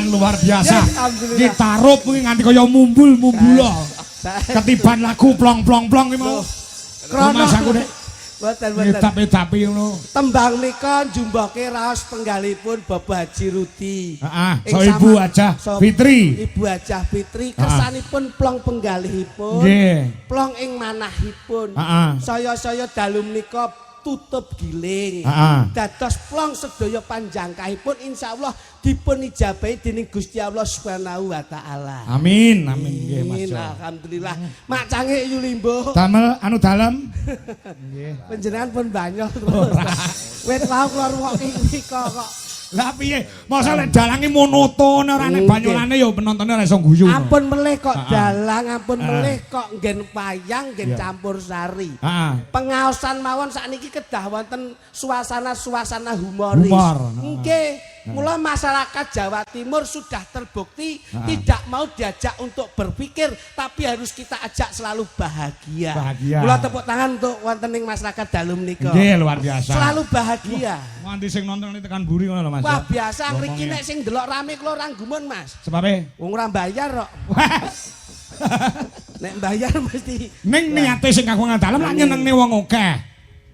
kalian luar biasa. Alhamdulillah. Kita taruh nganti kaya mumbul-mumbul. Ketiban lagu plong-plong-plong iki mau. Krono aku nek Boten. Edap-edapi ngono. Tembang nika njumboke raos penggalipun Bapak Haji Rudi. Heeh, so Ibu Hajah Fitri. Ibu Hajah Fitri kersanipun plong penggalihipun. Nggih. Plong ing manahipun. Saya dalu menika tutup giling. Dados plong sedaya panjangkahipun insyaallah dipun ijabahi dening Gusti Allah Subhanahu wa taala. Amin, amin nggih Mas. Alhamdulillah. Mak canggih Yulimbo. Damel anu dalem. Nggih. Panjenengan pun banyak terus. Wit wau kula rungokke iki kok. Lah piye? Masa lek dalange monoton ora nek banyolane ya penontonnya ora iso guyu. Ampun melih kok dalang, ampun melih kok nggen payang, nggen campur sari. Pengaosan mawon sakniki kedah wonten suasana-suasana humoris. Nggih. Mula masyarakat Jawa Timur sudah terbukti tidak mau diajak untuk berpikir, tapi harus kita ajak selalu bahagia. Mula tepuk tangan untuk wonten ing masyarakat dalem nika. Nggih, luar biasa. Selalu bahagia. Nganti sing nonton tekan buri ngono lho Mas. Wah, biasa ngriki nek sing delok rame kula ora gumun, Mas. Sebabe? Wong ora bayar kok. Nek bayar mesti ning niate sing kagungan dalem lak nyenengne wong akeh.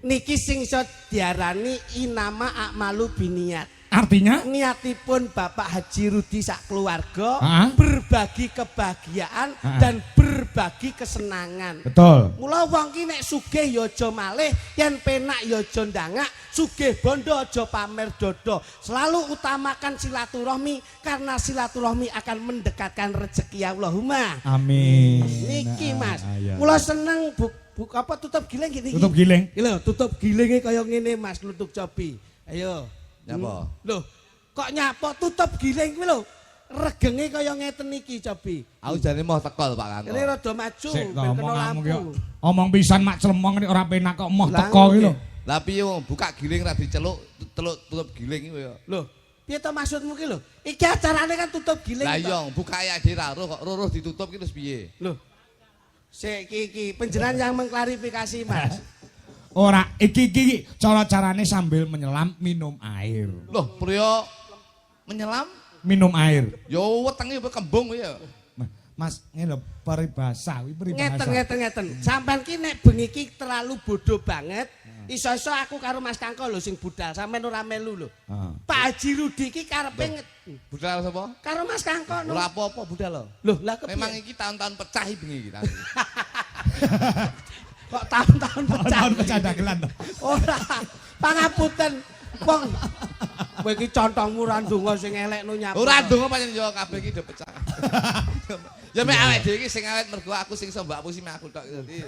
Niki sing iso diarani inama a'malu biniat. Artinya niatipun Bapak Haji Rudi sak keluarga berbagi kebahagiaan dan berbagi kesenangan. Betul. Mula wong ki nek sugih ya aja malih, yen penak ya aja ndangak, sugih bondo aja pamer dodo. Selalu utamakan silaturahmi karena silaturahmi akan mendekatkan rezeki Allahumma. Amin. Niki Mas. Mula seneng apa tutup giling gini. Tutup giling. Iki lho, tutup gilinge kaya ngene Mas, nutuk cobi. Ayo. Nyapa? Loh, kok nyapa tutup giling kuwi lho. Regenge kaya ngeten iki, Cobi. Aku jane mau tekol Pak Kanto. Ini rada maju ben kena lampu. Omong pisan mak clemong nek ora penak kok moh teko iki lho. Lah piye wong buka giling ra diceluk tutup giling iki ya. Loh, piye to maksudmu ki lho? Iki acarane kan tutup giling. Lah iya, buka ya dhewe ra kok roh ditutup ki terus piye? Loh. Sik iki panjenengan yang mengklarifikasi, Mas. Ora, iki cara-carane sambil menyelam minum air. Loh, priya menyelam minum air. Yo wetenge kembung ya. Mas, ngene lho peribahasa, peribahasa. Ngeten. Sampeyan ki nek bengi iki terlalu bodoh banget. Iso-iso aku karo Mas Kangko lho sing budal, sampeyan ora melu lho. Pak Haji Rudi iki karepe budal sapa? Karo Mas Kangko. Ora apa-apa budal lho. Loh, lah kepiye? Memang iki tahun-tahun pecah bengi iki. Kok tahun-tahun pecah dagelan to. Ora. Pangapunten. Wong kowe iki contongmu ra ndonga sing elekno nyapa. Ora ndonga pancen yo kabeh iki do pecah. Ya mek awake dhewe iki sing awet mergo aku sing iso mbak pusi mek aku tok dadi.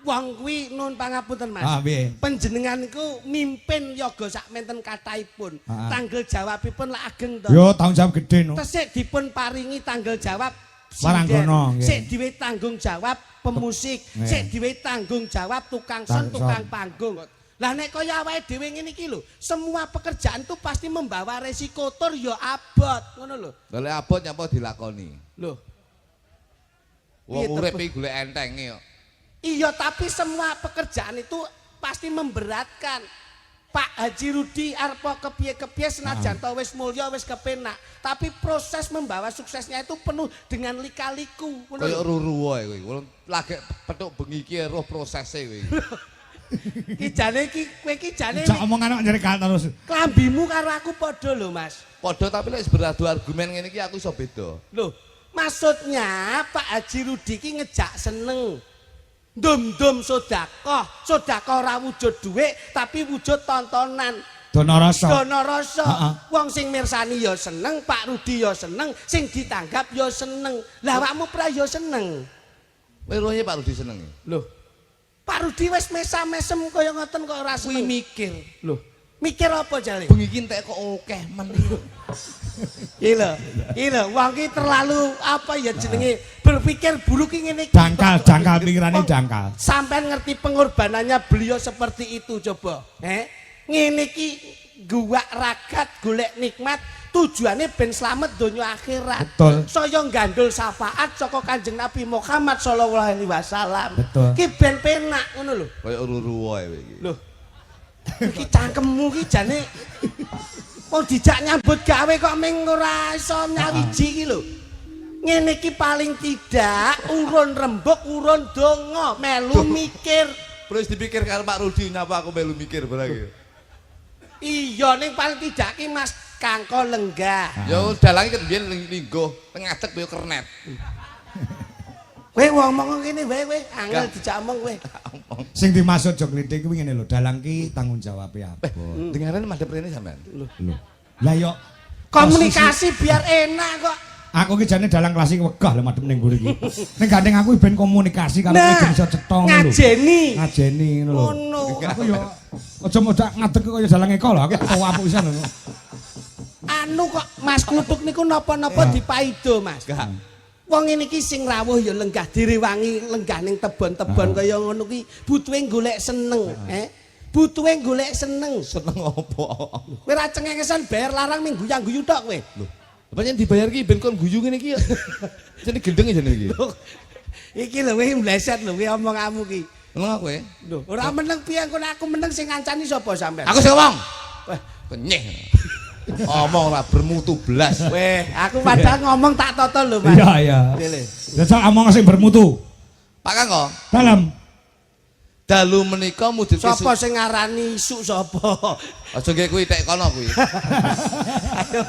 Wong kuwi nun pangapunten Mas. Panjenengan iku mimpin yoga sak menten kathahipun. Tanggal jawabipun lak ageng to. Yo tanggung jawab gedhe no. Tesik dipun paringi tanggal jawab Waranggono. Sik dhewe tanggung jawab pemusik, sik dhewe tanggung jawab tukang son, tukang panggung. Lah nek kaya awake dhewe ngene iki lho, semua pekerjaan itu pasti membawa resiko tur ya abot, ngono lho. Lah lek abot nyapa dilakoni? Loh. Wong urip iki golek entenge kok. Iya, tapi semua pekerjaan itu pasti memberatkan. Pak Haji Rudi arep kepiye-kepiye senajan to wis mulya wis kepenak, tapi proses membawa suksesnya itu penuh dengan lika-liku. Kaya ruru wae kowe. Lagi petuk bengi iki roh prosese kowe. Ki jane iki kowe iki jane Jak omongan kok nyerekal terus. Klambimu karo aku padha lho, Mas. Padha tapi lek beradu argumen ngene iki aku iso beda. Loh, maksudnya Pak Haji Rudi iki ngejak seneng. Dum-dum sodakoh ora wujud duit tapi wujud tontonan. Dono rasa. Wong sing mirsani ya seneng, Pak Rudi ya seneng, sing ditanggap ya seneng. Lah awakmu pra ya seneng. Weruhe Pak Rudi seneng. Loh. Pak Rudi wis mesam-mesem kaya ngoten kok ora seneng. Kuwi mikir. Loh. Mikir apa jale? Bengi iki entek kok akeh men. Iki lho, wong ki terlalu apa ya jenenge berpikir buruk ki ngene iki. Dangkal pikirane dangkal. Sampeyan ngerti pengorbanannya beliau seperti itu coba. Ngene iki guwak ragat golek nikmat tujuannya ben slamet donya akhirat. Betul. Saya gandul syafaat saka Kanjeng Nabi Muhammad sallallahu alaihi wasallam. Betul. Ki ben penak ngono lho. Kaya ruru wae iki. Lho. Iki cangkemmu ki jane Wong dijak nyambut gawe kok ming ora iso nyawiji iki lho. Ngene iki paling tidak urun rembug, urun donga, melu mikir. Terus dipikir karo Pak Rudi nyapa aku melu mikir barang. Iya ning paling tidak ki Mas Kangko lenggah. Ya dalange ket biyen linggo, ngadeg yo kernet. Kowe ngomong ngene wae kowe, angel dijak omong kowe. Sing dimaksud Jok Klitik kuwi ngene lho, dalang ki tanggung jawab ya. Dengaran madhep rene sampean. Lho. Lah yo komunikasi biar enak kok. Aku ki jane dalang klasik wegah lho madhep ning mburi iki. Ning gandeng aku ben komunikasi karo kowe ben iso cetha ngono lho. Ngajeni ngono lho. Ngono. Aku yo aja modak ngadeg kaya dalang Eko lho, aku tau apuk pisan lho. Anu kok Mas Kluthuk niku napa-napa dipaido Mas. Wong ngene iki sing rawuh ya lenggah direwangi lenggah ning tebon-tebon kaya ngono ki butuhe golek seneng, butuhe golek seneng. Seneng apa? Kowe ra cengengesan bayar larang ming guyang-guyu tok kowe. Lho, pancen dibayar ki ben kon guyu ngene iki ya. Jane gendeng jane iki. Iki lho kowe mleset lho kowe omonganmu ki. Meneng kowe? Lho, ora meneng piye kon aku meneng sing ngancani sapa sampean? Aku sing ngomong. Wah, kenyeh. Omong ora bermutu blas. Weh, aku padahal ngomong tak toto lho, Mas. Iya, iya. Dasar omong sing bermutu. Pak Kangko. Dalam. Dalu menika mujudke sapa sing ngarani isuk sapa? Aja nggih kuwi tek kono kuwi. Ayo.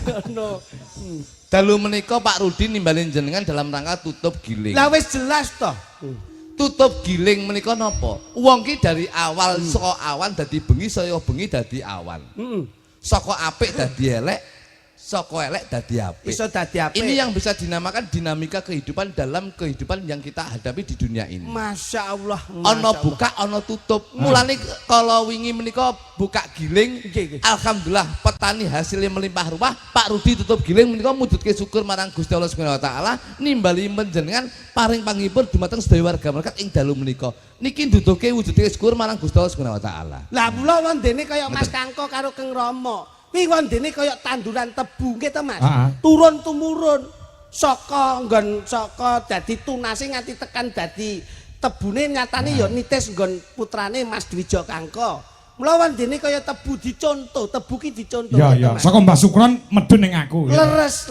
Ngono. Dalu menika Pak Rudi nimbali jenengan dalam rangka tutup giling. Lah wis jelas toh. Tutup giling menika napa? Wong ki dari awal saka awan dadi bengi saya bengi dadi awan. Saka apik dadi elek, saka elek dadi apik. Iso dadi apik. Ini yang bisa dinamakan dinamika kehidupan dalam kehidupan yang kita hadapi di dunia ini. Masya Allah. Ono buka, ono tutup. Mulane kalau wingi menika buka giling, alhamdulillah petani hasilnya melimpah ruah. Pak Rudi tutup giling menika mujudke syukur marang Gusti Allah Subhanahu wa taala, nimbali panjenengan paring panghibur dumateng sedaya warga masyarakat ing dalu menika. Niki nduduhke wujudke syukur marang Gusti Allah Subhanahu wa taala. Lah mula wondene kaya Mas Kangko karo Kang Rama. Kuwi wondene kaya tanduran tebu nggih to Mas. Turun tumurun saka nggon saka dadi tunase nganti tekan dadi tebune nyatane ya nitis nggon putrane Mas Dwijo Kangko. Mula wondene kaya tebu dicontoh, tebu ki dicontoh. Ya ya, saka Mbah Sukron medun ning aku. Leres.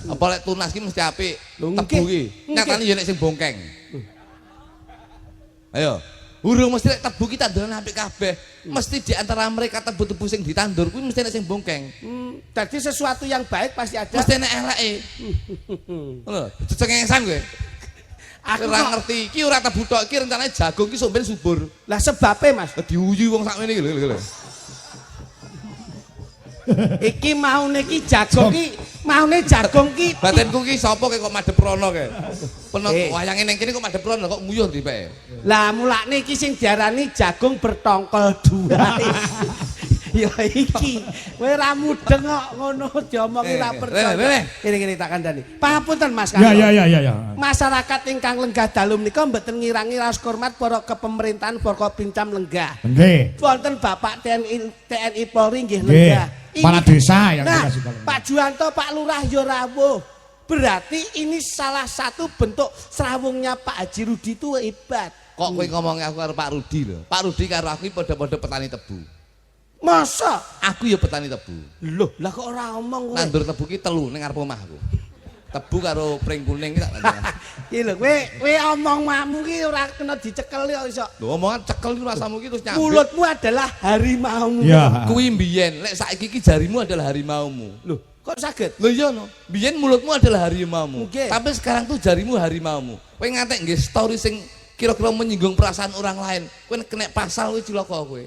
Apa lek tunas ki mesti apik. Tebu ki nyatane ya nek sing bongkeng. Ayo. Urung mesti lek tebu ki tanduran apik kabeh. Mesti di antara mereka tebu-tebu sing ditandur kuwi mesti nek sing bongkeng. Dadi sesuatu yang baik pasti ada. Mesti nek eleke. Ngono, cecengesan kowe. Aku ora ngerti iki ora tebu tok iki rencanane jagung ki sok ben subur. Lah sebabe Mas. Diuyu wong sakmene iki lho. Iki maune ki jagung ki, maune jagung ki. Batinku ki sapa kok madhep rono kae. Penot wayange ning kene kok madhep rono kok nguyuh dipeke. Lah mulane iki sing diarani jagung bertongkol dua. Ya iki, kowe ra mudeng kok ngono diomongi ra percaya. Kene tak kandhani. Pangapunten Mas Kangko. Ya. Masyarakat ingkang lenggah dalu menika mboten ngirangi ras hormat para kepemerintahan Forkopincam lenggah. Nggih. Wonten Bapak TNI Polri nggih lenggah. Para desa yang dikasih Polri. Pak Juwanto, Pak Lurah ya rawuh. Berarti ini salah satu bentuk serawungnya Pak Haji Rudi itu hebat. Kok kowe ngomongnya aku karo Pak Rudi lho. Pak Rudi karo aku padha-padha petani tebu. Masa? Aku ya petani tebu. Loh, lah kok ora ngomong kowe? Nandur tebu ki 3 ning ngarep omahku. Tebu karo pring kuning ki tak tandingan. Iki lho, kowe omongmu ki ora kena dicekel kok iso. Lho omongan cekel ki rasamu ki terus nyambit. Mulutmu adalah harimaumu. Ya. Kuwi mbiyen, lek saiki ki jarimu adalah harimaumu. Loh, kok saged? Lho iya no. Mbiyen mulutmu adalah harimaumu. Okay. Tapi sekarang tuh jarimu harimaumu. Kowe ngantek nggih story sing kira-kira menyinggung perasaan orang lain. Kowe kena pasal kowe cilaka kowe.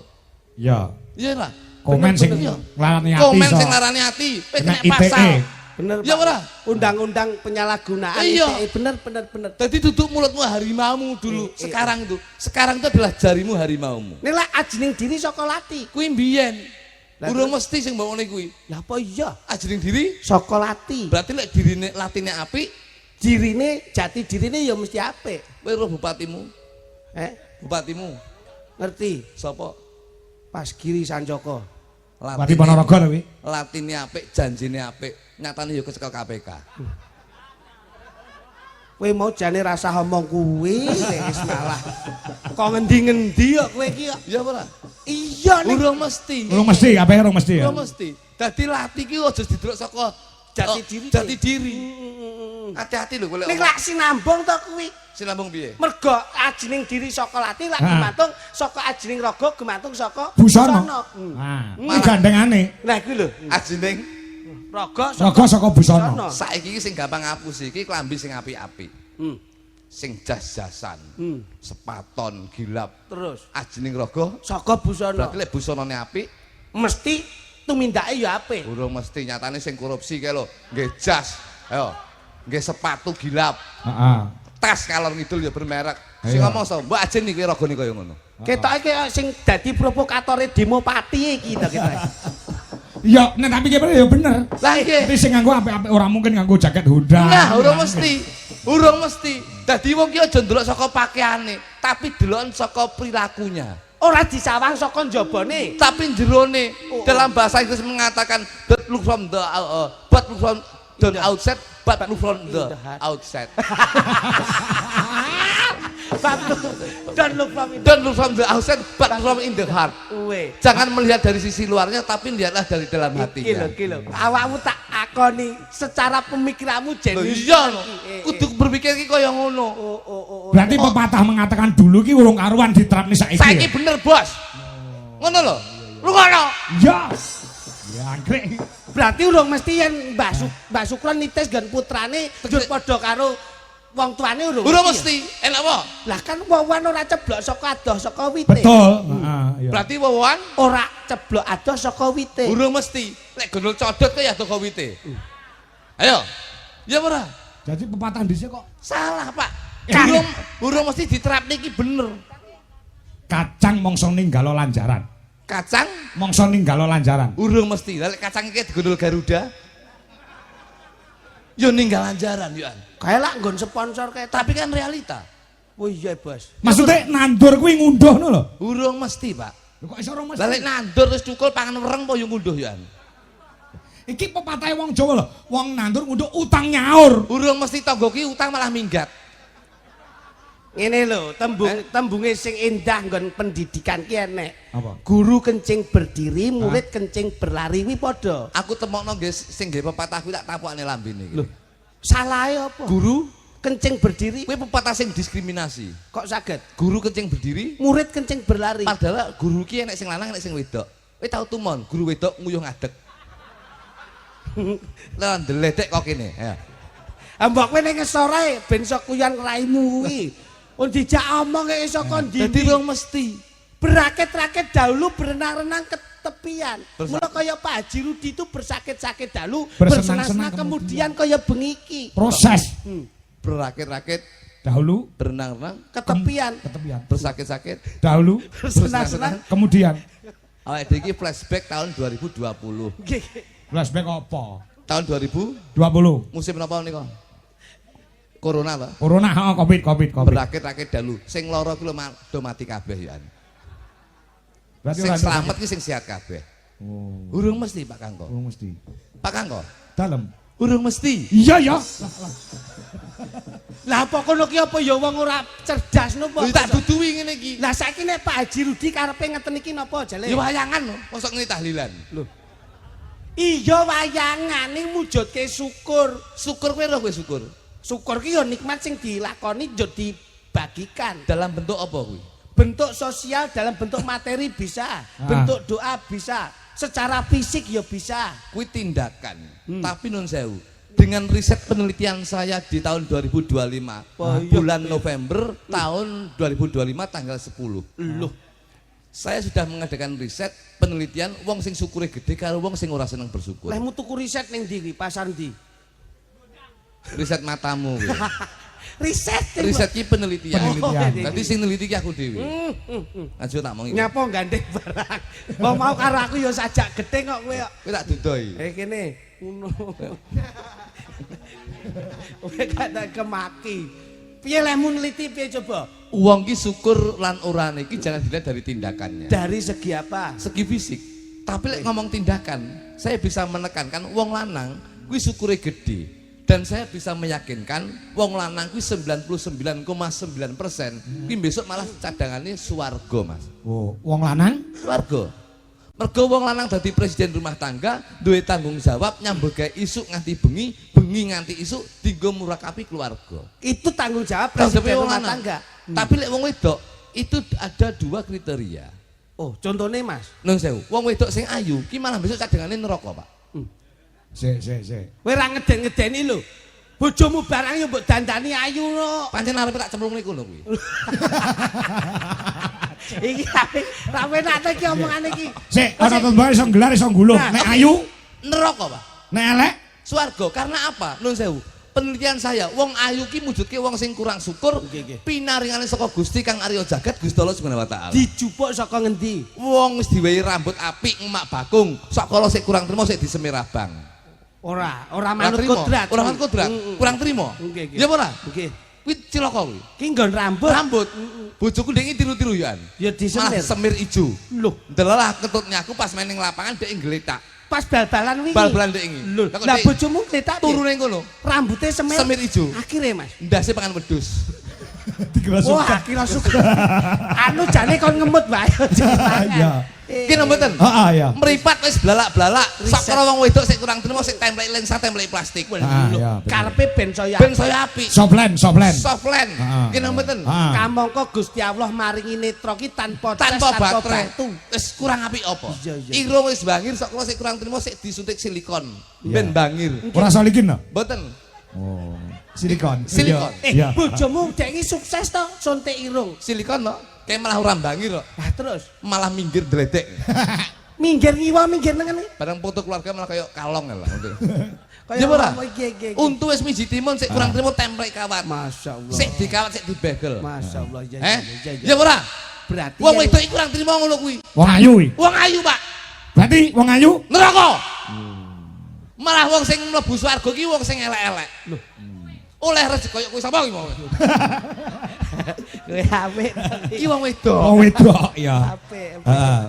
Ya. Iya lah. Komen sing nglarani ati. Komen sing nglarani ati, kowe kena pasal. Bener. Ya ora? Undang-undang penyalahgunaan ITE. Bener. Jadi duduk mulutmu harimaumu dulu. Sekarang itu adalah jarimu harimaumu. Nek lak ajining diri saka lati. Kuwi mbiyen. Urung mesti sing mbok ngene kuwi. Lah apa iya? Ajining diri saka lati. Berarti lek dirine latine apik, dirine jati dirine ya mesti apik. Kowe roh bupatimu? Bupatimu. Ngerti? Sapa? Pas Giri Sancoko. Bupati Ponorogo lho kuwi. Latine apik, janjine apik, nyatane ya kecekel KPK. Kowe mau jane rasa omong kuwi wis malah. Kok ngendi-ngendi kok kowe iki kok. Ya ora? Iya nek Urung mesti. Urung mesti, kabeh urung mesti ya. Urung mesti. Dadi lati ki aja didelok saka jati diri. Jati diri. Hati-hati lho golek. Nek lak sinambung to kuwi. Sinambung piye? Mergo ajining diri saka lati lak gumantung saka ajining raga gumantung saka busana. Nah, iki gandengane. Nah kuwi lho. Ajining raga saka busana. Saiki iki sing gampang ngapus iki klambi sing apik-apik. Sing jas-jasan. Sepaton, gilap. Terus ajining raga saka busana. Berarti lek busanane apik mesti tumindake ya apik. Urung mesti nyatane sing korupsi kae lho, nggih jas. Ayo. Nggih sepatu gilap. Heeh. Tas kalor ngidul ya bermerek. Sing ngomong sapa? Mbok ajen iki ragane kaya ngono. Ketoke sing dadi provokatore demo pati iki to ketoke. Ya, nek tapi kene ya bener. Lah nggih. Tapi sing nganggo apik-apik ora mungkin nganggo jaket Honda. Nah, urung mesti. Urung mesti. Dadi wong ki aja ndelok saka pakaiane, tapi deloken saka perilakunya. Ora disawang saka njabane, tapi jerone. Dalam bahasa Inggris mengatakan don't look from the but look from the outside, but look from the outside. Don't look from the outside, but look from in the heart. Jangan melihat dari sisi luarnya, tapi lihatlah dari dalam hatinya. Kilo. Awakmu tak akoni secara pemikiranmu jenius. Iya, kudu berpikir ki kaya ngono. Berarti pepatah mengatakan dulu ki urung karuan diterapni saiki. Saiki bener, Bos. Ngono lho. Lungono. Ya. Ya, anggrek. Berarti urung mesti yen Mbah Sukron nitis gan putrane njur padha karo wong tuane urung. Urung mesti. Enak apa? Lah kan wawan ora ceblok saka adoh saka wite. Betul. Heeh, iya. Berarti wawan ora ceblok adoh saka wite. urung mesti. Lek gondol codot kok ya saka wite. Ayo. Ya ora? Jadi pepatah dhisik kok Salah, Pak. Urung mesti diterapne iki bener. kacang mongso ninggalo lanjaran. Kacang Mongso ninggalo lanjaran. urung mesti. Lah lek kacang iki digondol Garuda. Yo ninggal lanjaran yo. Kae lak nggon sponsor kae. Tapi kan realita. Oh iya, Bos. Maksudnya nandur kuwi ngunduhno lho. Urung mesti, Pak. Kok iso ora mesti? Lah lek nandur terus cukul pangan wereng apa yo ngunduh yo. Iki pepatahe wong Jawa lho. Wong nandur ngunduh utang nyaur. Urung mesti tangga ki utang malah minggat. Ngene lho, tembunge sing indah nggon pendidikan ki enek. Apa? Guru kencing berdiri, murid kencing berlari kuwi padha. Aku temokno nggih sing nggih pepatah kuwi tak tapokane lambene iki. Lho, salahe apa? Guru Kencing berdiri kuwi pepatah sing diskriminasi. kok saged? Guru kencing berdiri, Murid kencing berlari. padahal guru ki enek sing lanang enek sing wedok. Kowe tau tumon, guru wedok nguyuh ngadeg. Lah ndeledek kok kene, ya. Mbok kowe ning ngesore ben iso kuyan raimu kuwi. Oh dijak omong kaya iso kon ndi. Dadi wong mesti Berakit-rakit dahulu berenang-renang ke tepian. Mula kaya Pak Haji Rudi itu bersakit-sakit dahulu, bersenang-senang kemudian kaya bengiki. Proses. berakit-rakit Dahulu berenang-renang Ke tepian. bersakit-sakit dahulu Bersenang-senang. kemudian awake dhewe iki flashback tahun 2020. flashback apa? Tahun 2020 musim napa nika? Corona lho. Corona, Covid. Berakit-rakit dahulu. Sing lara ki lho do mati kabeh ya. Berarti Sing ora selamat ki sing sehat kabeh. Oh, Urung mesti Pak Kangko. urung mesti. Pak Kangko. Dalem. Urung mesti. Iya ya. Lah apa kono ki apa ya wong ora cerdas nopo? Lho tak duduhi ngene iki. Lah saiki nek Pak Haji Rudi karepe ngeten iki napa jale? Ya wayangan lho, mosok ngene tahlilan. Lho. Iya wayangan ning mujudke syukur. Syukur kowe lho kowe syukur. Syukur ki ya nikmat sing dilakoni yo dibagikan. Dalam bentuk apa kuwi? Bentuk sosial dalam bentuk materi bisa, bentuk doa bisa, secara fisik ya bisa. Kuwi tindakan. Tapi nun sewu, dengan riset penelitian saya di tahun 2025, bulan November tahun 2025 tanggal 10. Loh, Saya sudah mengadakan riset penelitian wong sing syukure gede karo wong sing ora seneng bersyukur. lehmu tuku riset ning ndi pasar ndi? Riset matamu kuwi. Riset Ki penelitian. Penelitian. Dadi sing neliti ki aku dhewe. Aja tak mau iki. Nyapa gandeng barang. Wong mau karo aku ya sajak gedhe kok kowe kok. Kowe tak dudoi. Kene ngono. Kowe kata kemaki. Piye lehmu neliti piye coba? Wong ki syukur lan orane iki jangan dilihat dari tindakannya. Dari segi apa? Segi fisik. Tapi lek ngomong tindakan, saya bisa menekankan wong lanang kuwi syukure gede. Dan saya bisa meyakinkan wong lanang kuwi 99,9% kuwi besok malah cadangannya swarga, Mas. Oh, wong lanang Swarga. Mergo wong lanang dadi presiden rumah tangga, duwe tanggung jawab nyambut gawe isuk nganti bengi, bengi nganti isuk dienggo murakabi keluarga. Itu tanggung jawab presiden rumah tangga. Tapi lek wong wedok itu ada 2 kriteria. Oh, contohnya Mas. Nun sewu, wong wedok sing ayu ki malah besok cadangane neraka, Pak. Sik. Kowe ra ngeden-ngedeni lho. Bojomu barang yo mbok dandani ayu no. Pancen arep tak cemplung niku lho kuwi. Iki ra penak iki omongane iki. Sik, ana tembang iso nggelar iso nggulung. Nek ayu Neraka, Pak. nek elek Swarga. Karena apa? Nun sewu. Penelitian saya, wong ayu ki mujudke wong sing kurang syukur, pinaringane saka Gusti Kang Arya Jagat Gusti Allah Subhanahu wa taala. Dijupuk saka ngendi? Wong wis diwehi rambut apik emak bakung, sok kala sik kurang trimo sik disemir abang. Ora manut kodrat. Ora manut kodrat. Kurang trimo. Ya ora? Nggih. Kuwi cilaka kuwi. Ki nggon rambut. Rambut. Bojoku ndek tiru-tiru yoan. Ya disemir. Malah semir ijo. Lho, Delalah ketutnya aku pas main ning lapangan dhek ngletak. pas bal-balan wingi. Bal-balan ndek iki. Lah bojomu kletak turu ning kono. Rambutnya semir ijo. Akhire Mas. Ndase pangan wedhus. dikira suka. Wah, kira suka. Anu jane kon ngemut wae. Iya. Ki mboten? Heeh, ya. Meripat wis blalak-blalak. Sakra wong wedok sik kurang trimo sik templek lensa templek plastik. Iya. Karepe ben saya apik. Soplen. Softland. Ki mboten? Kamangka Gusti Allah maringi netra ki tanpa baterai. batu. Wis kurang apik apa? Iya. Irung wis bangir sakra sik kurang trimo sik disuntik silikon. Ben bangir. Ora solikin no? Mboten. Oh. Silikon. Silikon. Bojomu dek iki sukses to suntik irung. Silikon no? Kayak malah ora bangir kok. Lah terus Malah minggir dledek. minggir ngiwa minggir nengen. Barang foto keluarga malah kayak kalong lah. Kaya ora? iki. Untu wis miji timun sik kurang trimo templek kawat. Masyaallah. Sik dikawat sik dibegel. Masyaallah ya. Ya ora? Berarti Wong wedok iki kurang trimo ngono kuwi. Wong ayu kuwi. Wong ayu, Pak. Berarti wong ayu Neraka. Malah wong sing mlebu swarga ki wong sing elek-elek. Lho. Oleh rezeki koyo kuwi sapa ki mau? kowe apik. Iki wong wedok. Wong wedok ya. Apik. Heeh.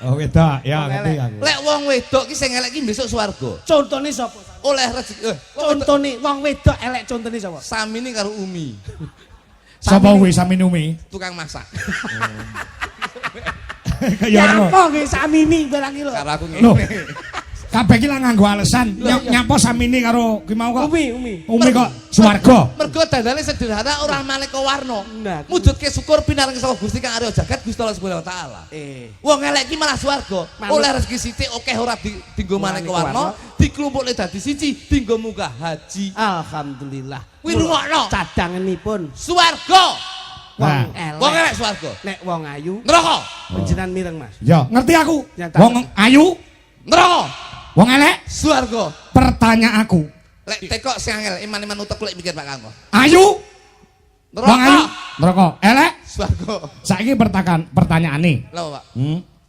Wong wedok ya ngerti aku. Lek wong wedok ki sing elek ki besok swarga. Contone sapa? Oleh rezeki. Contone wong wedok elek contone sapa? Samine karo Umi. Sapa kuwi Saminumi? Tukang masak. Kaya ngono. Nyapa nggih Samini barang iki lho. Karo aku Loh. ngene. Kabeh iki lah nganggo alasan. Nyapa Samini karo ki mau kok. Umi kok swarga. Mergo dandane sederhana ora maneka warna. Nah. Mujudke syukur pinaring saka Gusti Kang Arya Jagat Gusti Allah Subhanahu wa taala. Wong elek ki malah swarga. Oleh rezeki sithik akeh ora dienggo maneka warna, diklumpukne dadi siji, dienggo munggah haji. Alhamdulillah. Kuwi rungokno. Cadanganipun Nah. swarga. Wong elek swarga. Nek wong ayu Neraka. panjenengan mireng Mas. Ya, ngerti aku. Nyata. Wong ayu, Neraka. wong elek, Swarga. pertanyaan aku. Lek tekok sing angel iman-iman utek lek mikir Pak Kanggo. Ayu, wong ayu, Neraka. neraka, elek. Swarga. Saiki pertanyaane. Lho, Pak.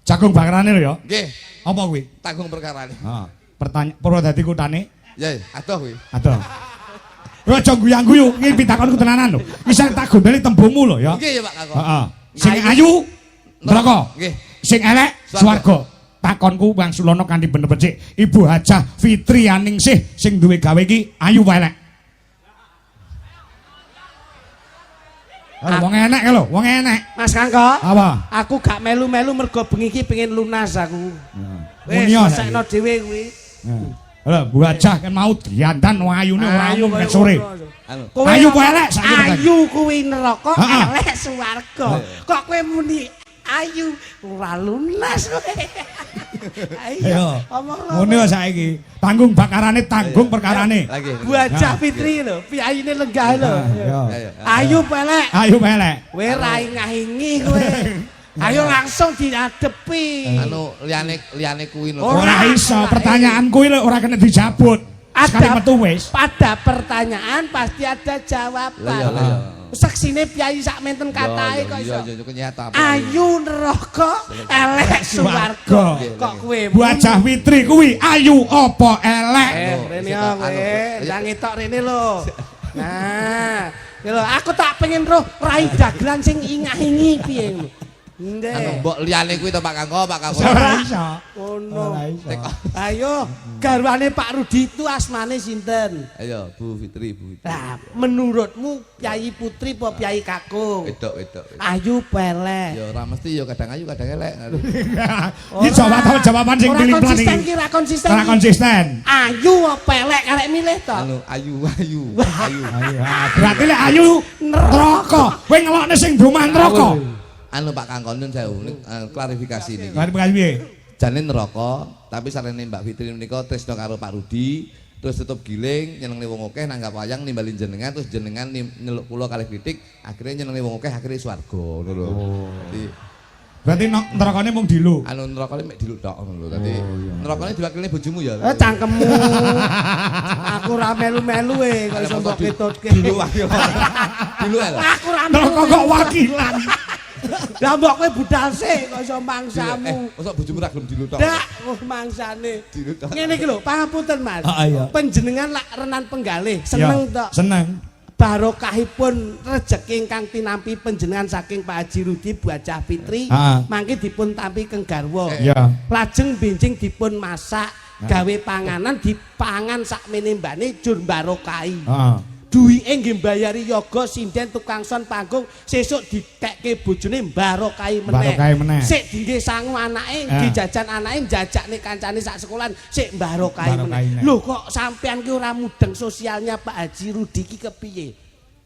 Jagung bakarane lho ya. Nggih, Apa kuwi? tanggung perkarane. Heeh. Pertanyaan Purwodadi kutane. Ya, adoh kuwi. Aduh. Lho aja guyang-guyu, iki pitakonku tenanan lho. Bisa tak gondeli tembungmu lho ya. Nggih ya Pak Kanggo. Heeh. Sing ayu neraka. Nggih. Sing elek swarga. Takonku Bang Sulono kanthi bener becik. Ibu Hajah Fitri Aningsih sing duwe gawe iki ayu wae elek. Wong enek lho, wong enek. Mas Kangko. Apa? Aku gak melu-melu mergo bengi iki pengen lunas aku. Munio Sekno dhewe kuwi. Lho, Bu Hajah kan mau diandan wong ayune ora Ayu nek sore. Anu. Ayu wae elek saiki. Ayu kuwi neraka, Heeh. elek swarga. Kok kowe muni ayu ora lunas kowe. Ayo. Omong Ngono saiki. Tanggung bakarane, tanggung perkarane. Lagi. Bu Hajah Fitri lho, piyayine lenggah lho. Ayo. Ayu pelek. Ayu wae elek. Kowe ra ingahingi kowe. Ayo langsung diadepi. Anu liyane kuwi lho. Ora iso, pertanyaan kuwi lho ora kena dijabut. Sekali metu wis. Pada pertanyaan pasti ada jawaban. Lah ya. Saksine piyayi sak menten katahe kok iso. Iya, kenyata. Ayu neraka, elek swarga. Kok kowe Bu Hajah Fitri kuwi ayu apa elek? rene yo kowe, ndang ngetok rene lho. Nah, lho aku tak pengen roh rai dagelan sing ingah-ingi piye ngono. Nggih. Mbok liyane kuwi to Pak Kangko. Ora iso. Ngono. Ayo, garwane Pak Rudi itu asmane sinten? Ayo, Bu Fitri. Nah, menurutmu Piyayi Putri apa Piyayi Kakung? Wedok. Ayu pelek. Ya ora mesti ya kadang ayu kadang elek. Iki jawaban sing pilih plan iki. Ora konsisten. Ora konsisten. Ayu apa pelek arek milih to? Anu ayu. Berarti lek ayu neraka. Kowe ngelokne sing domah neraka. Anu Pak Kangkon nun sewu klarifikasi niki. Klarifikasi piye? Jane neraka, tapi sarene Mbak Fitri menika tresno karo Pak Rudi, terus tutup giling nyenengne wong akeh nanggap wayang nimbalin jenengan terus jenengan nyeluk kula kalih kritik, akhirnya nyenengne wong akeh akhirnya swarga ngono lho. Dadi berarti nerakane mung dilu. anu nerakane mek diluk tok ngono lho. Dadi nerakane diwakilne bojomu ya. Cangkemmu. Aku ra melu-melu kok iso mbok ketutke. Dilu ae. Dilu ae. Aku ra Neraka kok wakilan. Lah mbok kowe budal sik kok iso mangsamu. Mosok bojomu ra gelem diluk tok. Ndak, mangsane. Ngene iki lho, pangapunten Mas. Panjenengan lak renan penggalih, seneng tok. Seneng. Barokahipun rejeki ingkang tinampi panjenengan saking Pak Haji Rudi Bajah Fitri, mangke dipun tampi keng garwa. Lajeng benjing dipun masak, gawe panganan dipangan sakmene mbane jur barokahi. Duwike nggih mbayari yoga sinden tukang son panggung sesuk ditekke bojone barokahi meneh. Sik dingge sangu anake, dijajan anake jajakne kancane sak sekolahan sik barokahi meneh. Lho kok sampean ki ora mudeng sosialnya Pak Haji Rudi ki kepiye?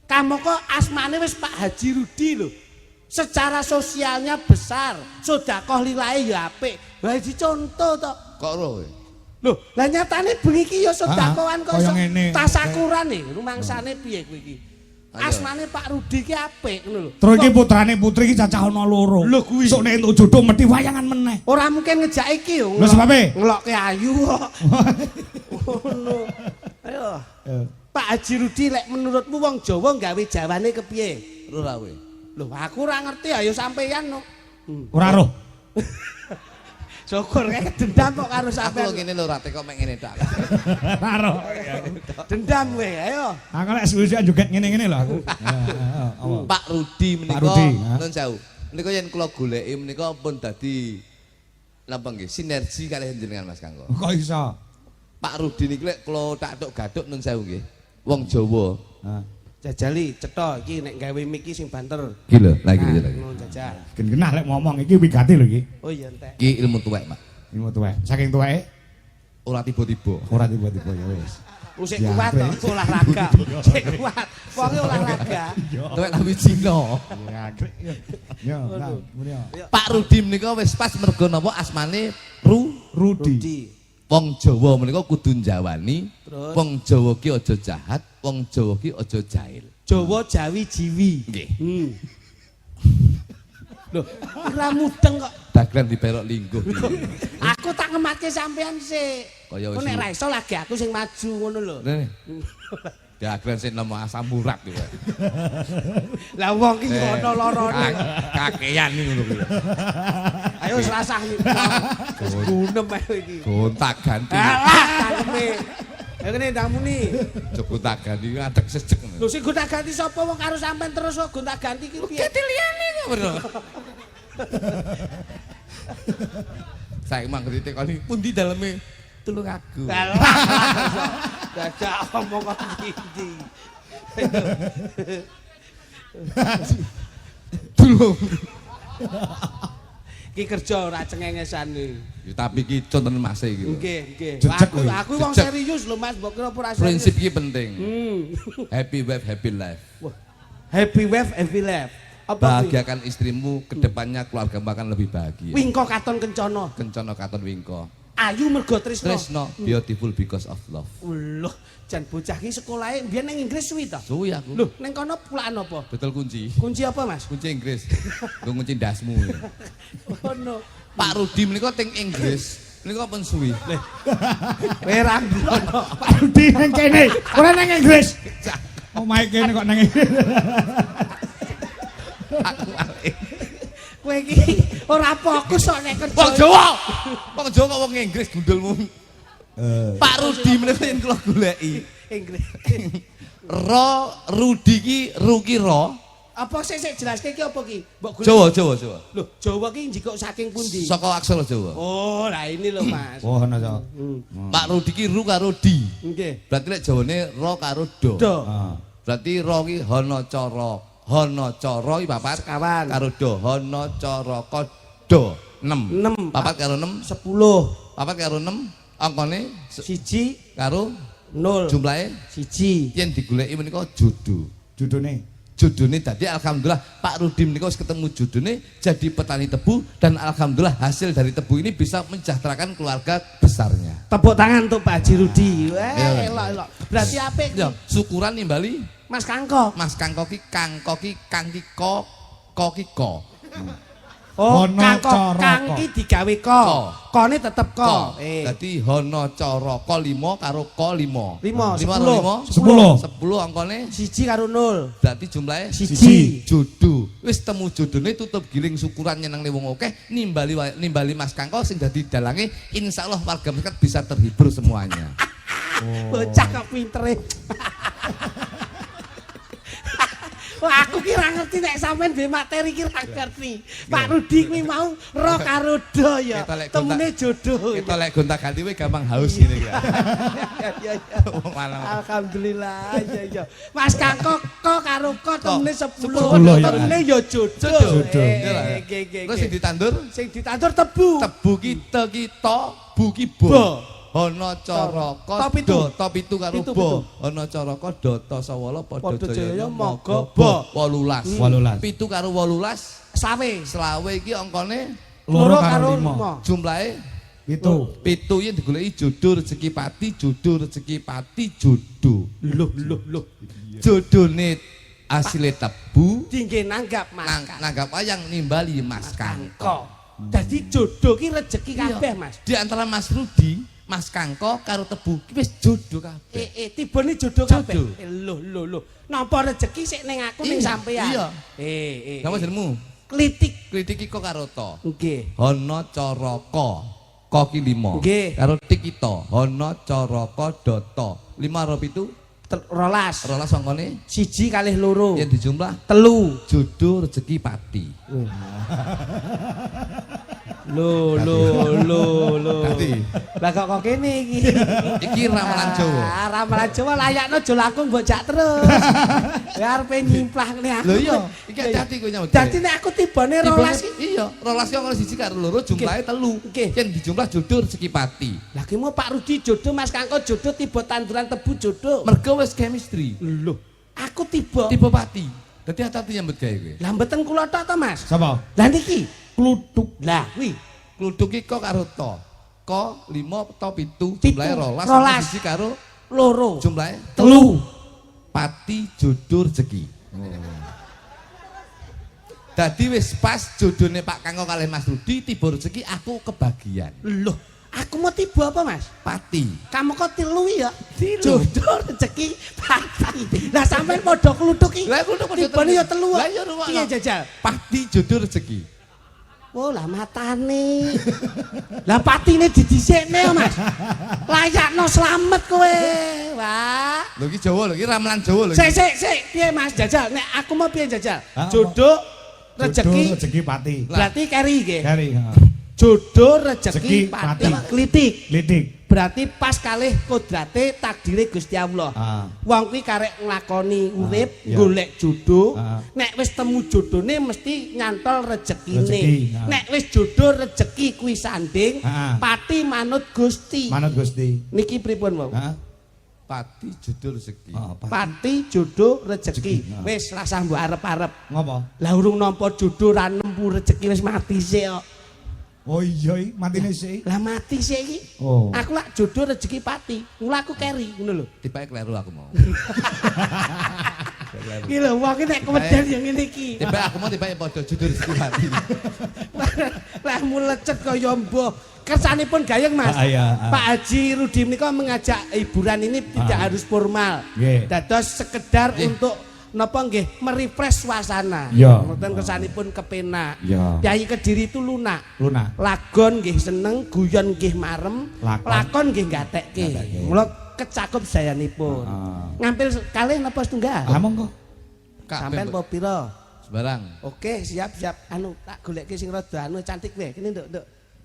Kamu kok asmane wis Pak Haji Rudi lho. Secara sosialnya besar, sedekah lillahi ya apik. Lah iki contoh to. Kok ro? Loh, lah nyatane bengi iki ya sedekahan kok iso tasakuran rumangsane piye kowe iki? Asmane Pak Rudi ki apik ngono lho. Terus iki putrane Putri iki cacah ana loro. Lho kuwi. Sok nek entuk jodoh mesti wayangan meneh. Ora mungkin ngejak iki yo. Lho sebabe? Ngelokke ayu kok. Ngono. Ayo. Pak Haji Rudi lek menurutmu wong Jawa gawe jawane kepiye? Ora kowe. Lho aku ora ngerti ayo sampeyan no. Ora roh. Syukur kayak dendam kok karo sampean. Aku ngene lho rate kok mek ngene tok. Karo. Dendam kowe, ayo. Aku lek suwe-suwe joget ngene-ngene lho aku. Pak Rudi menika nun sewu. Menika yen kula goleki menika pun dadi napa nggih sinergi kalih jenengan Mas Kangko. Kok iso? Pak Rudi niki lek kula tak tok gaduk nun sewu nggih. Wong Jawa. Jajali cetha iki nek gawe mic iki sing banter. Iki lho, lagi lagi. Ngono jajal. Gen genah lek ngomong iki wigati lho iki. Oh iya entek. Iki ilmu tuwek, Pak. Ilmu tuwek. Saking tuweke ora tiba-tiba. ora tiba-tiba ya wis. Usik kuat to olahraga. Sik kuat. Wonge olahraga. Tuwek tapi Cina. Ya, nah, mulya. Pak Rudi menika wis pas mergo napa asmane Rudi. Wong Jawa menika kudu njawani, wong Jawa ki aja jahat, wong Jawa ki aja jahil. Jawa Jawi Jiwi. Nggih. Loh, ora mudeng kok. Dagelan diperok lingguh. Aku tak ngematke sampean sik. Kaya wis. Nek ra iso lagi aku sing maju ngono lho. Dagelan sing nemu asam urat iki. Lah wong iki ono lorone. Kakean ngono kuwi. Ayo wis rasah iki. Gunem ae iki. Gontak ganti. Alah, cangkeme. Ya kene ndangmuni. Gontak ganti ngadeg sejek. Lho sing gontak ganti sapa wong karo sampean terus kok gontak ganti iki piye? Ganti liyane kok, Bro. Saya emang ditekoni pundi daleme tulung aku. Dadak omong kok iki. Tulung. Iki kerja ora cengengesan iki. Ya tapi iki conten Mas iki. Nggih, nggih. Jejeg Aku wong serius lho Mas, mbok kira ora serius. Prinsip iki penting. Happy wife, happy life. Happy wife, happy life. Apa Bahagiakan istrimu, kedepannya keluarga akan lebih bahagia. Wingko katon kencana. Kencana katon wingko. Ayu mergo tresno. Tresno, beautiful because of love. Loh, jan bocah iki sekolahe mbiyen ning Inggris suwi to? Suwi aku. Loh, ning kono pulaan apa? Betul kunci. Kunci apa, Mas? Kunci Inggris. Nggo kunci ndasmu. Oh no. Pak Rudi menika teng Inggris. Menika pun suwi. Kowe ra ngono. Pak Rudi nang kene, ora nang Inggris. Omahe kene kok nang Inggris. Aku alih. Kowe iki ora fokus kok nek kerja. Wong Jawa. Wong Jawa kok wong Inggris gundulmu. Pak Rudi menika yen kula goleki. Inggris. Rudi ki ru ki ro. Apa sik jelaske iki apa ki? Mbok Jawa. Lho, Jawa ki njikuk saking pundi? Saka aksara Jawa. Oh, lah ini lho Mas. Oh, ana Cok. Pak Rudi ki ru karo di. Nggih. Berarti lek Jawane ro karo do. Berarti ro ki hana cara. Hana cara iki papat sekawan karo do. Hana cara do 6. Papat karo 6 10. Papat karo 6 angkane 1 karo 0. Jumlahe 1. yen digoleki menika judu. Judune tadi alhamdulillah Pak Rudi menika wis ketemu judune jadi petani tebu dan alhamdulillah hasil dari tebu ini bisa mensejahterakan keluarga besarnya. Tepuk tangan untuk Pak Haji Rudi. Elok. Berarti apik ki? Syukuran nimbali Mas Kangko. Mas Kangko ki kang ki ko ki ko. Oh, Kangko kang ki digawe ko. Kone tetep ko. Dadi hana cara ko 5 karo ko 5. 10 angkane 1 karo 0. Berarti jumlahe 1. Jodoh. Wis temu jodone tutup giling syukuran nyenengne wong akeh nimbali Mas Kangko sing dadi dalange insyaallah warga masyarakat bisa terhibur semuanya. Bocah kok pintere. Wah, aku kira ngerti nek sampean duwe materi kira ngerti. Pak Rudi kuwi mau ro karo do ya. Temune jodoh. Kita lek gonta-ganti kuwi gampang haus ngene ya. Ya. Alhamdulillah. Ya. Mas Kangko ko karo ko temune 10. Temune ya jodoh. Terus sing ditandur? Sing ditandur tebu. Tebu kita bu ki bo. Ana cara kodo top itu karo bo. Ana cara kodo to sawala padha jaya maga bo 18. 7 karo 18 slawe iki angkane 2 karo 5. Jumlahe 7 yen digoleki jodoh rezeki pati jodoh. Loh. Jodone asile tebu dingge nanggap Mas. Nanggap wayang nimbali Mas Kangko. Dadi jodoh ki rezeki kabeh Mas. Di antara Mas Rudi Mas Kangko karo tebu wis jodoh kabeh. Tibone jodoh kabeh. Lho. Napa rezeki sik ning aku ning sampean. Iya. Napa jenengmu? Klitik. Klitik iki kok karo to. Nggih. Hana cara ko ki 5. Nggih. Karo tik kita. Hana cara ko data. 5 karo 7 12 angkane 1 kalih 2. Yen dijumlah 3. Jodoh rezeki pati. Lho. Lah kok kene iki. Iki ramalan Jawa. Ramalan Jawa layakno aja langkung mbok jak terus. Ya arepe nyimplah ngene aku. Lho iya, iki hati kowe nyambut. Dadi nek aku tibane 12 iya, 12 karo 1 karo 2 jumlahe 3. Yen dijumlah jodoh rezeki pati. Lah ki mau Pak Rudi jodoh, Mas Kangko jodoh, tiba tanduran tebu jodoh. Mergo wis chemistry. Lho, aku tiba pati. Dadi hati-hati nyambut gawe kowe. Lah mboten kula tok to, Mas. Sapa? Lah niki Kluthuk. Lah kuwi kluthuk iki kok karo to. Ko 5 to 7 jumlahe 12 1 karo 2 jumlahe 3. Pati jodoh rezeki. Dadi wis pas jodone Pak Kangko kalih Mas Rudi tiba rezeki aku kebagian. Loh, aku mau tiba apa Mas? Pati. Kamu kok tilu ya? Jodoh rezeki pati. Lah sampean padha kluthuk iki. Lah kluthuk padha tibane ya telu. Lah ya piye jajal? Pati jodoh rezeki. Oh lah matane. Lah patine didhisikne Mas. Layakno slamet kowe. Wah. Lho iki Jawa lho, iki ramalan Jawa lho. Sik. Piye Mas Jajal? Nek aku mau piye Jajal? Jodoh rezeki pati. Berarti keri nggih. Keri. Jodoh rezeki pati. Klitik. Berarti pas kalih kodrate takdire Gusti Allah. Wong kuwi karek nglakoni urip, golek jodoh. Nek wis temu jodone mesti nyantol rezekine. Nek wis jodoh rezeki kuwi sanding, pati manut Gusti. Niki pripun, Wong? Pati jodoh rezeki. Pati jodoh rezeki. Wis rasah mbok arep-arep. Ngopo? Lah urung nampa jodoh ra nempu rezeki wis mati sik kok. Oh iya, matine sik. Lah mati sik iki. Oh. Aku lak jodoh rezeki pati. Mula aku keri ngono lho. Tibake kleru aku mau. Iki lho wong iki nek keweden yang ngene iki. Tibake aku mau tibake padha jodoh rezeki pati. Lah mulecet kaya mbah. Kersanipun gayeng Mas. Pak Haji Rudi menika mengajak hiburan ini tidak harus formal. Dados sekedar untuk napa nggih merefresh suasana. Mboten kersanipun kepenak. Kyai Kediri itu lunak. Lagon nggih seneng, guyon nggih marem, lakon nggih gatekke. Mula kecakup sayanipun. Ngampil kalih napa setunggal? Lah monggo. Sampeyan apa pira? Sembarang. Oke, siap. Anu tak goleke sing rada anu cantik wae. Kene nduk.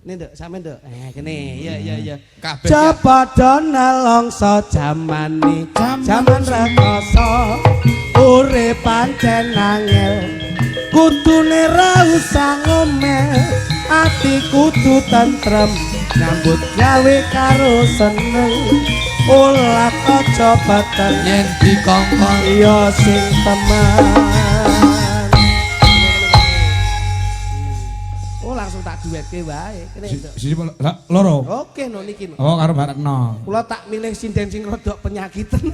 Nih nduk, sampe nduk. Kene. Iya. Kabeh. Coba nelongso jamane, jaman rekoso. Urip pancen angel. Kudune ra usah ngomel, ati kudu tentrem. Nyambut gawe karo seneng. Olah aja batal Yen dikongkon iya sing teman. Langsung tak duetke wae. Kene nduk. Siji loro. Oke no niki no. Oh karo Baratno. Kula tak milih sinden sing rodok penyakitan.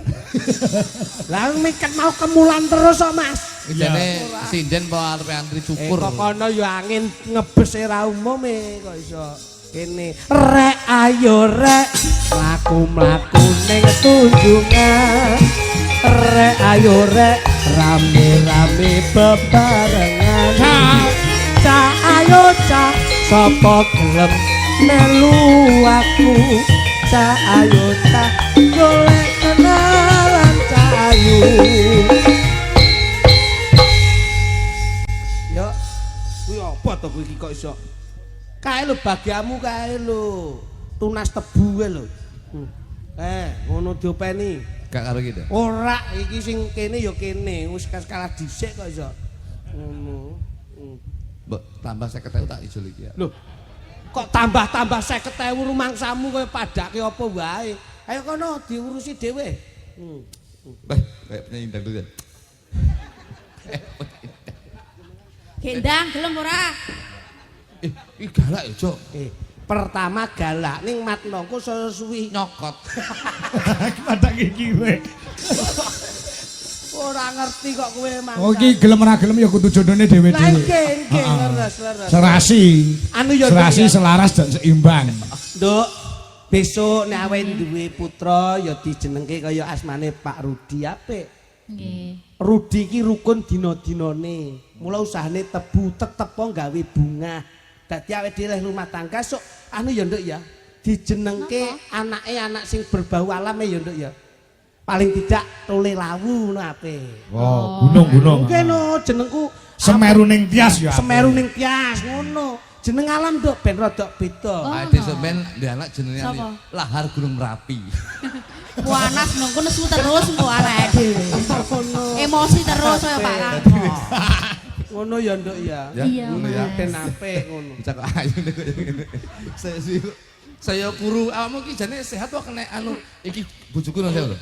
Lah miket mau kemulan terus kok Mas. jane sinden po arep antri cukur. Kok kono ya angin ngebes ra umum kok iso. Kene rek ayo rek mlaku-mlaku ning tunjungan. Rek ayo rek rame-rame bebarengan. Ca ayo ca sapa gelem melu aku. Ca ayo ca golek kenalan ca ayu. Yo kuwi apa to kuwi kok iso kae lho bagiamu kae lho tunas tebu kae lho ngono diopeni Gak karo gitu. ora iki sing kene ya kene wis kalah dhisik kok iso ngono Mbok tambah 50.000 tak ijol iki ya. lho kok tambah-tambah 50.000 rumangsamu kowe padake apa wae ayo kono diurusi dhewe Kayak penyanyi dangdut kan. Gendang gelem ora? Ih galak ya, Cok. Pertama galak ning matnoku suwi Nyokot. Padak iki kowe. ora ngerti kok kowe mang. Oh iki gelem ora gelem ya kudu jodone dhewe-dhewe. Lah nggih leres. Serasi. Anu ya serasi selaras dan seimbang. Nduk, besok nek awe duwe putra ya dijenengke kaya asmane Pak Rudi apik. Nggih. Rudi iki rukun dina-dinane. Mula usahane tebu tetepo gawe bunga. Dadi awake dhewe rumah tangga sok anu ya nduk ya. Dijenengke anake anak sing berbau alam ya nduk ya. Paling tidak tole lawu ngono apik. Oh, gunung-gunung. Mungkin no jenengku Semeru ning Tias ya. Semeru ning Tias ngono. Jeneng alam nduk ben rada beda. Ade sampean ndek anak jenenge Sapa? Lahar Gunung Merapi. Panas nunggu nesu terus engko arek dhewe. Emosi terus kaya Pak Rangga. Ngono ya nduk ya. Iya, ngono Mas. ya. Ben apik ngono. Cak ayu nek kaya ngene. Saya kuru awakmu iki jane sehat wae kena anu iki bojoku nang saya lho.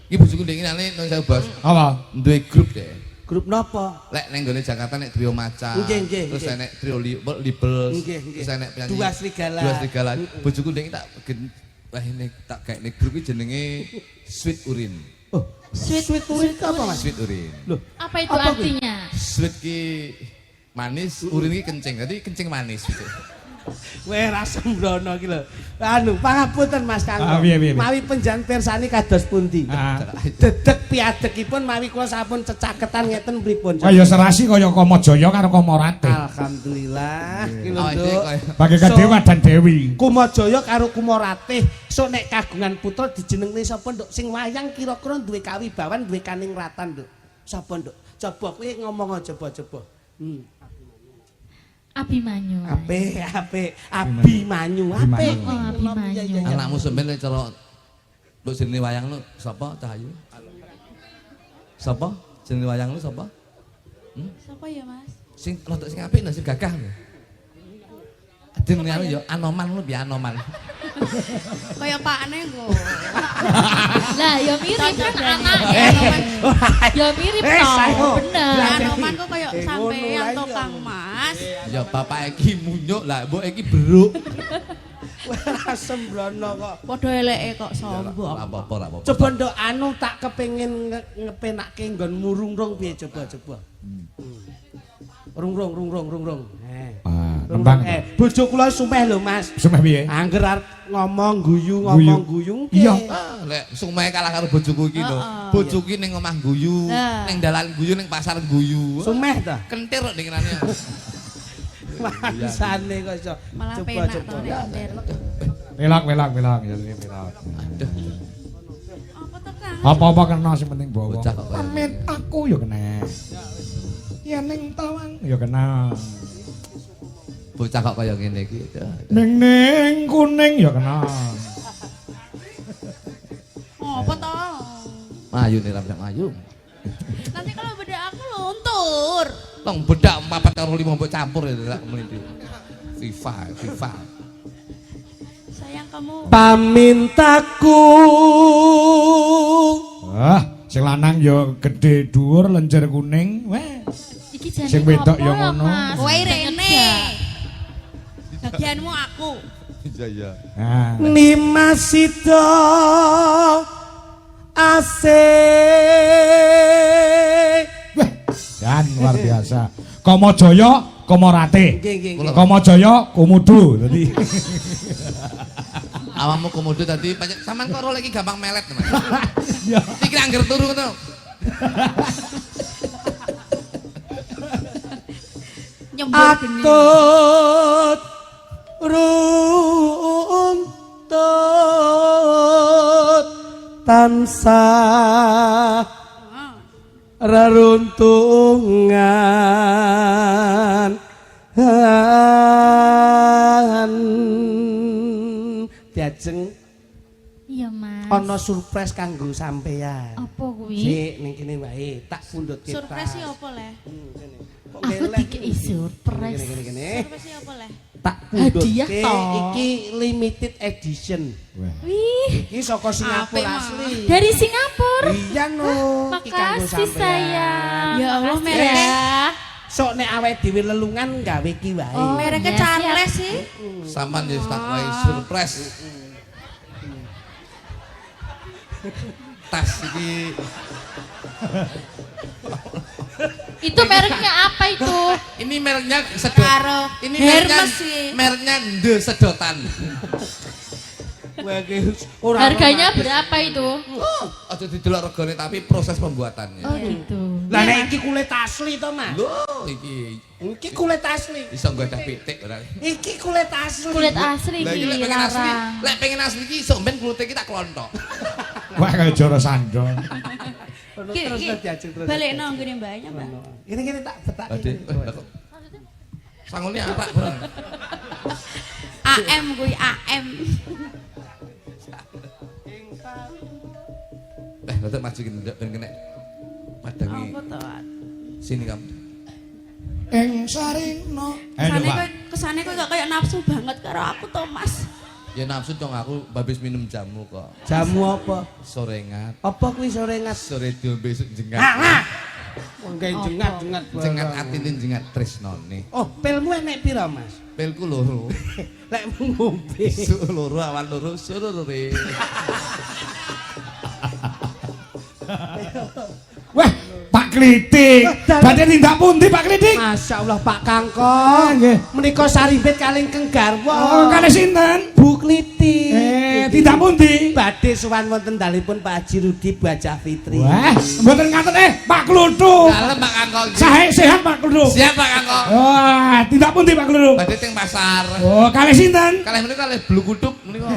Iki bojoku ndek ngene nang saya Bos. Apa? Duwe grup deh. Grup napa? Lek ning gone Jakarta nek trio maca. Nggih. Terus enek trio libel. Nggih. Terus enek penyanyi. Dua Serigala. Dua Serigala. Bojoku ndek tak wah ini tak gawe grup iki jenenge Sweet Urin. Oh, sweet urin apa Mas? Sweet Urin. Loh, Apa itu Apa, artinya? Sweet ki manis, urin ki kencing. Dadi kencing manis gitu. Weh rasa mbrono iki lho. Anu, pangapunten Mas Kanggo. Piye. Mawi penjan pirsani kados pundi? Dedeg piadekipun mawi kula sampun cecaketan ngeten pripun? Kaya serasi kaya Kamajaya karo Kamarate. Alhamdulillah. Iki lho, Nduk. Bagai Dewa dan Dewi. Kumajaya karo Kumaratih sok nek kagungan putra dijenengne sapa Nduk? Sing wayang kira-kira duwe kawibawan, duwe kaningratan Nduk. Sapa Nduk? Coba kowe ngomong coba. Abimanyu. Apik. Abimanyu. Apik. Oh, Abimanyu. Anakmu sampean nek cara mbok jenenge wayang lu sapa Cahayu? Sapa? Jenenge wayang lu sapa? Siapa ya, Mas? Sing rodok sing apik lho sing gagah lho. Jenenge anu ya Anoman lu piye Anoman. Kaya pakne kok. Lah ya mirip kan anake. Ya mirip to. Bener. Anoman kok kaya sampean to Kang Mas. Ya bapak iki munyuk lah mbok iki beruk. Wah sembrono kok. Padha eleke kok sombong. Ora apa-apa. Coba Nduk anu tak kepengin ngepenake nggon murungrung piye coba. Rung. Tembang. Bojo kula sumeh lho Mas. Sumeh piye? Angger arep ngomong guyu. Iya. Lek sumeh kalah karo bojoku iki lho. Bojoku ning omah guyu, ning dalan guyu, ning pasar guyu. Sumeh ta? Kentir kok ning ngene. Mangsane kok iso. Malah Coba. penak to nek entir. Welak. Apa to Kang? Apa-apa kena sing penting bawa. Bocah kok kaya. Pamit aku ya kena. yen ning tawang ya kenal. Bocah kok kaya ngene iki. Ning kuning ya kenal. Apa to? Ayu nih Ramjak ayu. Nanti kalau bedak aku luntur. Long bedak 4 karo 5 mbok campur ya lek mriki. FIFA. Sayang kamu. Pamintaku. Sing lanang ya gedhe dhuwur lenjer kuning. Weh. Iki jane Sing wedok ya ngono. Kowe rene. Bagianmu aku. Iya. Nah. Nimasito asik. Wah, dan luar biasa. Kamajaya, Kamarate. Nggih. Kamajaya, Komodo. Dadi Awakmu komodo tadi sampean kok lagi gampang melet, Mas. ya. Iki angger turu ngono. Nyembur geni. Atut runtut tansah reruntungan diajeng Iya, Mas. ana surprise kanggo sampeyan. Apa kuwi? Sik ning kene wae tak pundhut kita. Surprise iki apa le? Kene. Kok Aku gelek. dikei surprise. Kene. Surprise iki apa le? Tak pundhut Hadiah toh. iki limited edition. Wih, Iki saka Singapura Apik, asli. dari Singapura. Iya no. Iki kanggo Makasih sampeyan. sayang. Ya Allah, Makasih. merek. Sok nek awake dhewe lelungan gawe iki wae. Oh, mereknya Iya, Charles sih. Sampean ya tak wae surprise. Tas iki Itu mereknya apa itu? ini mereknya sedot. Karo Ini mereknya Hermes sih. mereknya The Sedotan. Kowe iki ora Harganya berapa itu? Aja didelok regane tapi proses pembuatannya. Oh gitu. Lah nek iki kulit asli to, Mas. Loh, iki Iki kulit asli. iso nggadah pitik ora. Iki kulit asli. Kulit asli Lah iki iki lek pengen asli, larang. lek pengen asli iki iso ben kulite iki tak klonthok. Wah kaya Joro Sando. Terus diajeng terus. Balik nang gini banyak, Mbak. Ini tak betak. Ade, sangone arak bareng. AM kuwi AM. Dadak maju gini ndak ben kena padangi. Apa to? Sini kamu. Ing sarina. Kesane kok gak kayak nafsu banget karo aku to, Mas. Ya nafsu dong aku babis minum jamu kok. Jamu apa? Sorengat. Apa kuwi sore ngat? Sore dombe jengat. Wong gawe jengat-jengat. Jengat atine jengat tresnane. Oh, pilmu enek pira, Mas? Pilku loro. Lek ngombe. Isuk loro awan loro suruh re. Wah, Pak Klitik. Badhe tindak pundi Pak Klitik? Masyaallah Pak Kangkong. Nggih. Menika sarimbit kalih Keng Garwa. Oh, kalih sinten? Bu Klitik. Tindak pundi? Badhe sowan wonten dalipun Pak Haji Rudi Bu Hajah Fitri. Wah, mboten ngaten Pak Kluthuk. Dalem Pak Kangkong. Sae sehat Pak Kluthuk. Siap Pak Kangkong. Wah, tindak pundi Pak Kluthuk? Badhe teng pasar. Oh, kalih sinten? Kalih menika kalih blu kutub menika.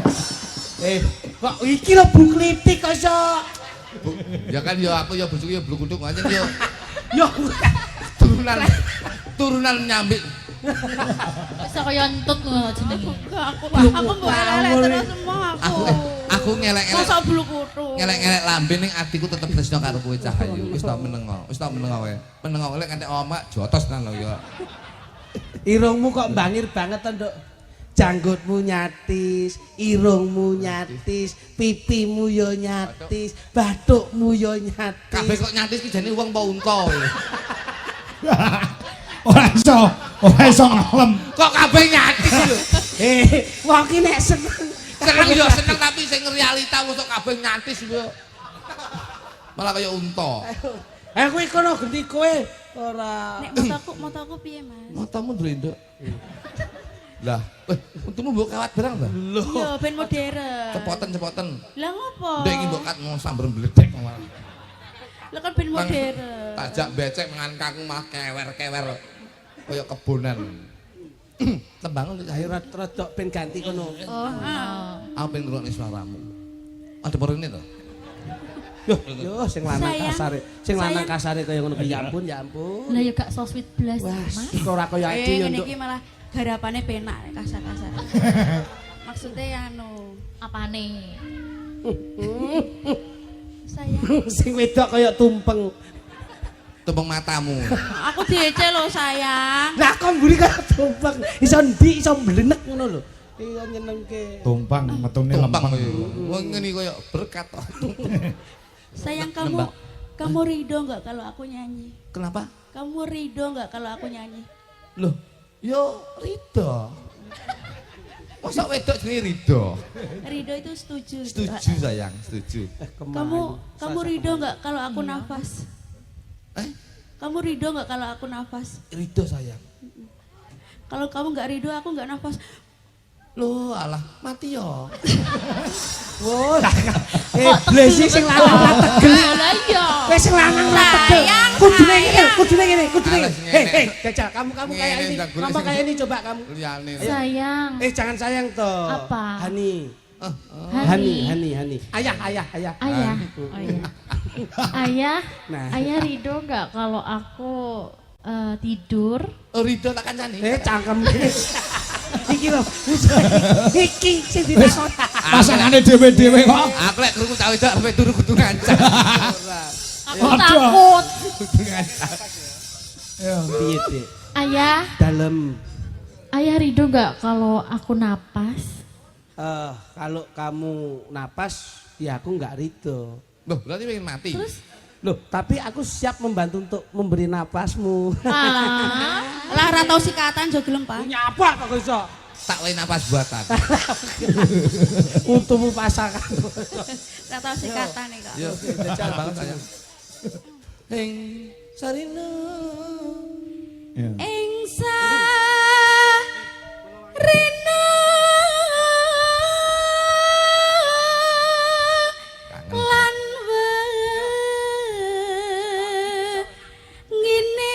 Kok iki lho Bu Klitik kok iso. Ya kan ya aku ya bojoku ya blu kutub aja ya. Yo Turunan nyambit. Bisa kaya entut ngono jenenge. Aku mbok lele terus semua aku. Aku ngelek-ngelek. Mosok bulu kutu. Ngelek-ngelek lambe ning atiku tetep tresno karo kowe Cahayu. Wis tak menengo. Wis tak menengo wae. Menengo lek kanthi omak jotos nang lho ya. Irungmu kok bangir banget to, Nduk. Janggutmu nyatis, irungmu nyatis, pipimu yo nyatis, bathukmu yo nyatis. Kabeh kok nyatis ki jane wong apa unta. Ora iso ngelem. Kok kabeh nyatis lho. Wong ki nek seneng. Seneng yo seneng tapi sing realita mosok kabeh nyatis lho. Malah kaya unta. Kowe kono genti kowe ora. Nek motoku piye, Mas? Matamu ndrendok. Lah, untumu mbok kawat barang ta? Iya, ben modern. Cepoten-cepoten. Lah ngopo? Ndek iki mbok kat mau sambar bledek malah. Lah kan ben modern. Tajak becek mangan kakung malah kewer-kewer. Kaya kebonan. Tembang lho Ayo rodok ben ganti kono. Oh, Aku pengen ngrungokne suaramu. Ada porone to? Yo sing lanang kasare. Sing lanang kasare kaya ngono ya ampun, ya ampun. Lah ya gak so sweet blas, Mas. Kok ora kaya ati yo. Ngene iki malah garapane penak kasar-kasar. Maksudnya anu, apane? Sayang. Sing wedok kaya tumpeng. Tumpeng matamu. Aku diece lho sayang. Lah kok mburi kaya tumpeng. Iso ndi iso mblenek ngono lho. Iya nyenengke. Tumpang metune lempeng. Wong ngene kaya berkat. Sayang kamu ridho enggak kalau aku nyanyi? Kenapa? Kamu ridho enggak kalau aku nyanyi? Loh, yo ridho. Masa wedok jenenge ridho? Ridho itu setuju. Setuju sayang, setuju. Kamu ridho enggak kalau aku nafas? Kamu ridho enggak kalau aku nafas? Ridho sayang. Kalau kamu enggak ridho aku enggak nafas. Loh, alah mati yo. Wah, blesi sing lanang tegel. Lah iya. Wis sing lanang tegel. Kudune ngene. Hei, Jajal, kamu kayak ini. Kamu kayak ini coba kamu. Sayang. Jangan sayang toh. Apa? Hani. Ayah. Oh iya. Ayah. Nah. Ayah ridho enggak kalau aku tidur? Oh, ridho tak kancani. Cangkem. Iki lho. Iki sing ditakon. Pasangane dhewe-dhewe kok. Aku lek krungu cah wedok sampe turu kudu ngancam. Aku takut. Kudu ngancam. Piye, Dik? Ayah. Dalem. Ayah ridho enggak kalau aku napas? Kalau kamu napas, ya aku enggak ridho. Loh, berarti pengen mati. Terus? Loh, tapi aku siap membantu untuk memberi napasmu. Lah ora tau sikatan jo gelem, Pak. Nyapa kok iso? Tak wae napas buatan. Untukmu pasangan. Ora tau sikatan kok. Yo, jajal banget sayang. Heng sarina. Ing sarina lan ngene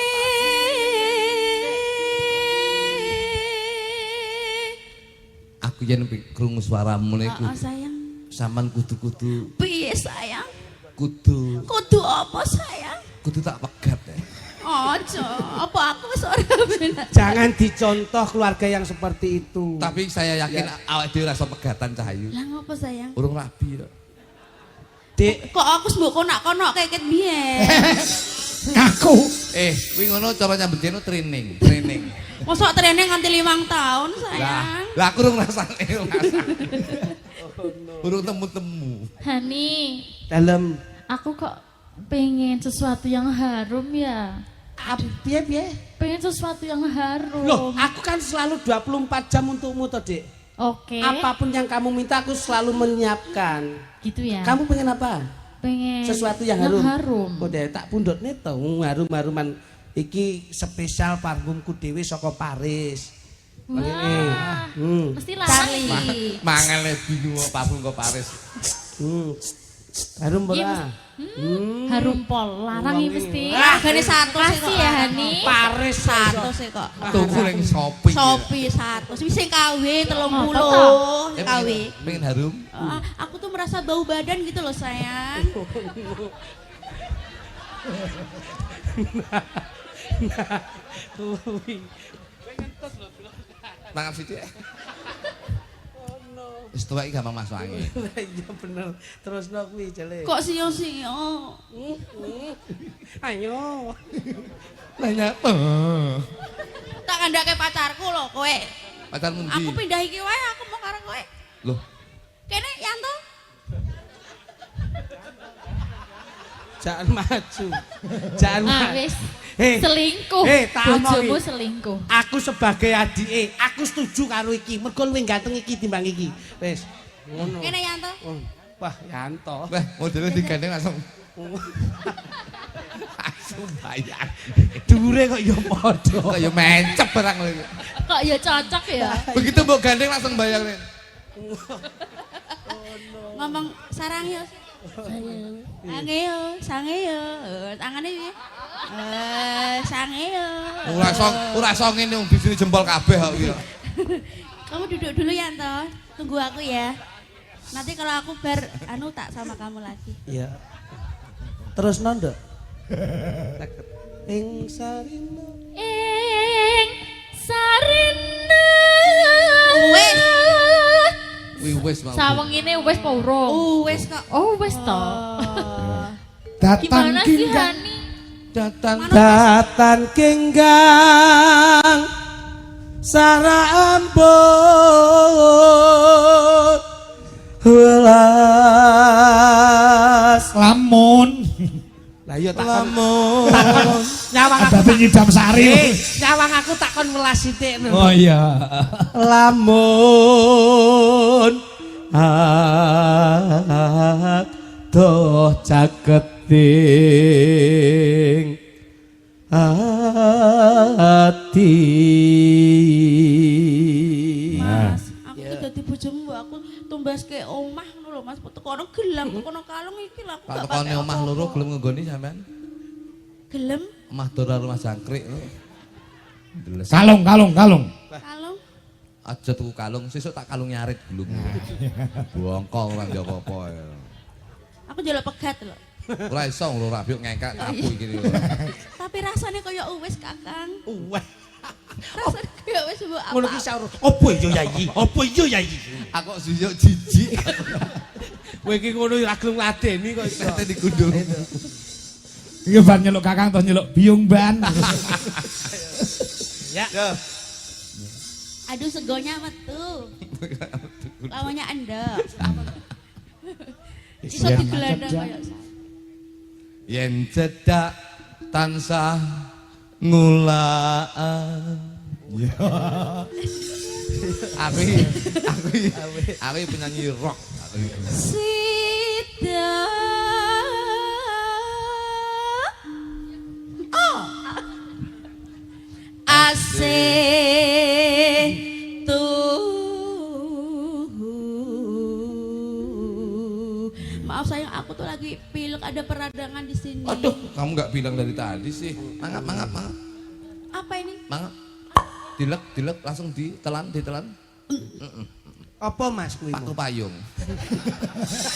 Aku yen krungu swaramu niku. sayang. Sampean kudu-kudu. Piye sayang? Kudu Apa sayang? kudu tak pegat ya. Ojo, apa aku wis ora bener. Jangan dicontoh keluarga yang seperti itu. Tapi saya yakin awake dhewe rasa pegatan Cahayu. Lah ngopo sayang? Urung rabi ya. Dik, Kok aku mbok konak-konak keket biyen. Ngaku. Kuwi ngono cara nyambutnya training. Mosok training nganti 5 tahun sayang. Lah aku urung rasane. Urung temu-temu. Hani, dalem. aku kok pengen sesuatu yang harum ya. Piye? Pengen sesuatu yang harum. Loh, aku kan selalu 24 jam untukmu toh, Dik. Oke. Apapun yang kamu minta aku selalu menyiapkan. Gitu ya. Kamu pengen apa? pengen sesuatu yang harum. Kode tak pundhutne to harum-haruman iki spesial parfumku dhewe saka Paris. Wah, mesti lari. Mangane bingung parfum kok Paris. Harum ora? Harum pol, larang iki mesti. Regane 100 sih ya Hani. Paris 100 sih kok. Tuku ning Shopee. Shopee 100. Wis sing KW 30 KW. Pengen harum? Aku tuh merasa bau badan gitu loh sayang. Tangan situ ya. Wis tuwek iki gampang masuk angin. Iya bener. Terusno kuwi jele. Kok siyo-siyo? Ayo. Nanya. Tak kandhake pacarku lho kowe. Pacarmu ndi? Aku pindah iki wae aku mau karo kowe. Loh, Kene Yanto. Jangan maju. Jangan maju. Wis. Hei, selingkuh. Bojomu selingkuh. Aku sebagai adike, aku setuju karo iki. Mergo luwih ganteng iki timbang iki. Wis. Ngono. Kene Yanto. Wah, Yanto. wah modelnya digandeng langsung. Langsung bayar. Dhuwure kok ya padha. Kok ya mencep barang lho. Kok ya cocok ya? Begitu mbok gandeng langsung bayar. Ngomong sarang ya. Sangeyo, sangeyo. Tangane piye? Sangeyo. Ora iso ngene wong disini jempol kabeh kok iki. Kamu duduk dulu Yanto. Tunggu aku ya. Nanti kalau aku bar tak sama kamu lagi. Iya. Terus Nduk. Ing sarina. Wis sawengine wis apa urung? Wis kok. Oh, wis to. Datan kinggang. Datan kinggang. Sara ampun. Welas Lamun. Lah iya lamun. Nyawang aku. Ada nyidam sari. Nyawang aku takon welas sithik. Oh iya. Lamun doh caketing ati. Mas, aku dadi bojomu aku tumbaske omah ngono lho Mas. Tekono gelang, tekono kalung iki lho aku gak pakai. Tekone omah loro gelem nggoni sampean? Gelem? Omah Dora rumah jangkrik lho. Kalung. Kalung? Aja tuku kalung, sesuk tak kalung nyarit gulung. Bongkong ora ndek apa-apa. Aku njaluk pegat lho. Ora iso lho rabiuk ngengkak kapu iki lho. Tapi rasane kaya uwis Kakang. Uweh. Rasane kaya wis mbok apa. Ngono ki saur. Apa iya Yayi? Apa iya Yayi? Aku kok suyuk jijik. Kowe iki ngono ora gelem ngladeni kok iso. Tete digundul. Iki ban nyeluk Kakang terus nyeluk biung ban. Ya. Aduh segonya metu. Lawannya endek. Iso digelandang kaya saya. Yen cedak tansah ngulaan. Aku penyanyi rock. Sida. Oh. Asih maaf sayang, aku tuh lagi pilek, ada peradangan di sini. Aduh, kamu nggak bilang dari tadi sih. Mangap. Apa ini? Mangap. Dilek, langsung ditelan. Apa Mas kuwi? Paku payung.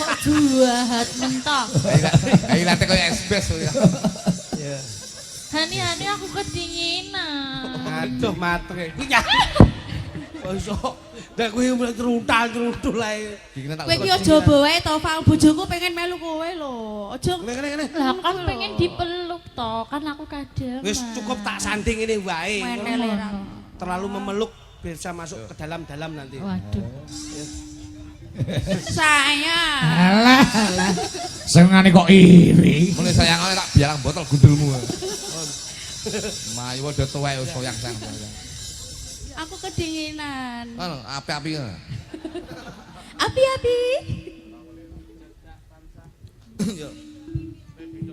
Kok jahat mentok. Kayak late kayak esbes ya. Ya. Hani aku kedinginan. Aduh matre. Kuwi ya. Kok nek kuwi mulai teruntal ae. Kowe iki aja bae to, Fang. Bojoku pengen melu kowe lho. Aja. Ngene. Lah kan pengen dipeluk to, kan aku kadang. Wis cukup tak sanding ini wae. Meneleran. Terlalu memeluk bisa masuk ke dalam-dalam nanti. Waduh. Saya. Alah. Senengane kok iri. Mulai sayangane tak biarang botol gundulmu. Mayu udah tuwek wis sayang. Aku kedinginan. Kan api-api. Api-api.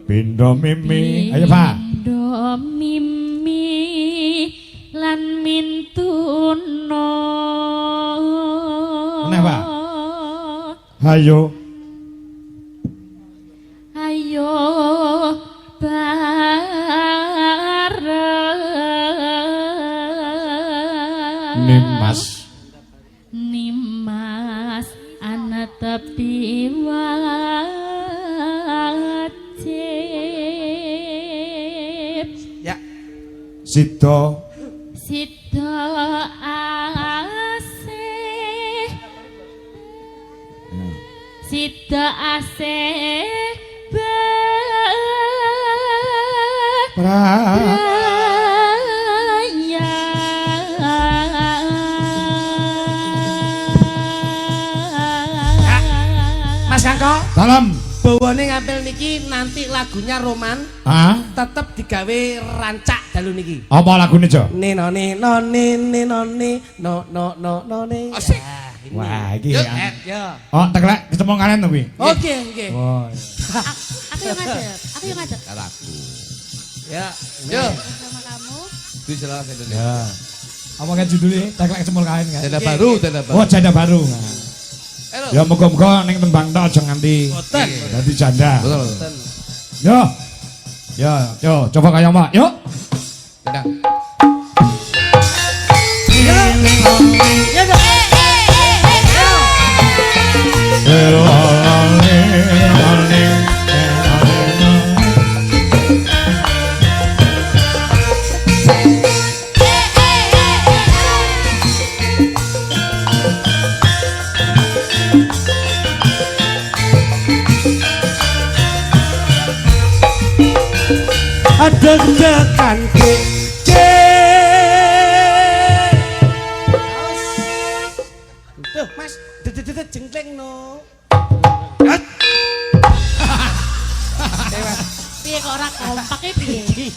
Pindo mimi. Ayo, Pak. Pindo mimi lan mintuno. Meneh, Pak. Ayo. Nimas ana tepi wajib. Ya. Sida asih. Sida asih Mas Kangko, dalam bawane ngampil niki nanti lagunya Roman. Tetep digawe rancak dalu niki. Apa lagune, Jo? No. Asik. Wah, iki. Ya. Oh, teklek kecemong kalian to kuwi. Oke. Wah. Aku yang ngajak. Karaku. Ya. Yo. Sama kamu. Dijelas Indonesia. Ya. Apa kan judulnya? Teklek kecemong kalian kan? Janda baru. Oh, janda baru. Ya muga-muga ning tembang tok aja nganti Boten. dadi janda. Betul. Yo, coba kayak Mbak. Yuk. Tendang. deg-degan Tuh, Mas, dedet jengkleng no. Piye kok ora kompak piye?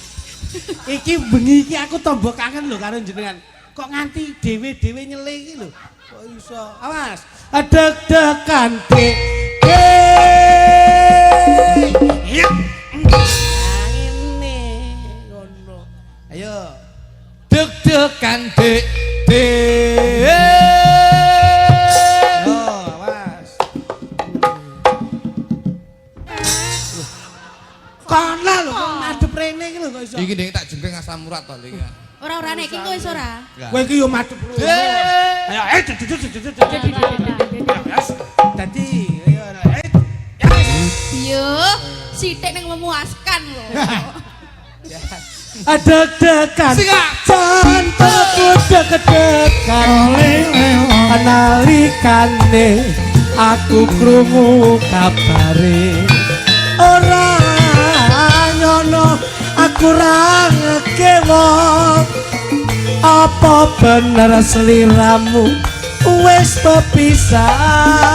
Iki bengi iki aku tombo kangen lho karo jenengan. Kok nganti dhewe-dhewe nyele iki lho. Kok iso? Awas. Deg-degan Iya. Ngene ngono. Ayo. Deg-degan dek. Kono lho kok madhep rene iki lho kok iso. Iki ning tak jengking asam urat to iki. Ora iki kowe wis ora. Kowe iki yo madhep rene. Ayo dadi Yo, sithik ning memuaskan lho. Deg-degan jantung deg-degan analikane aku krungu kabare ora nyono aku ra ngekewo apa bener seliramu wis pepisahan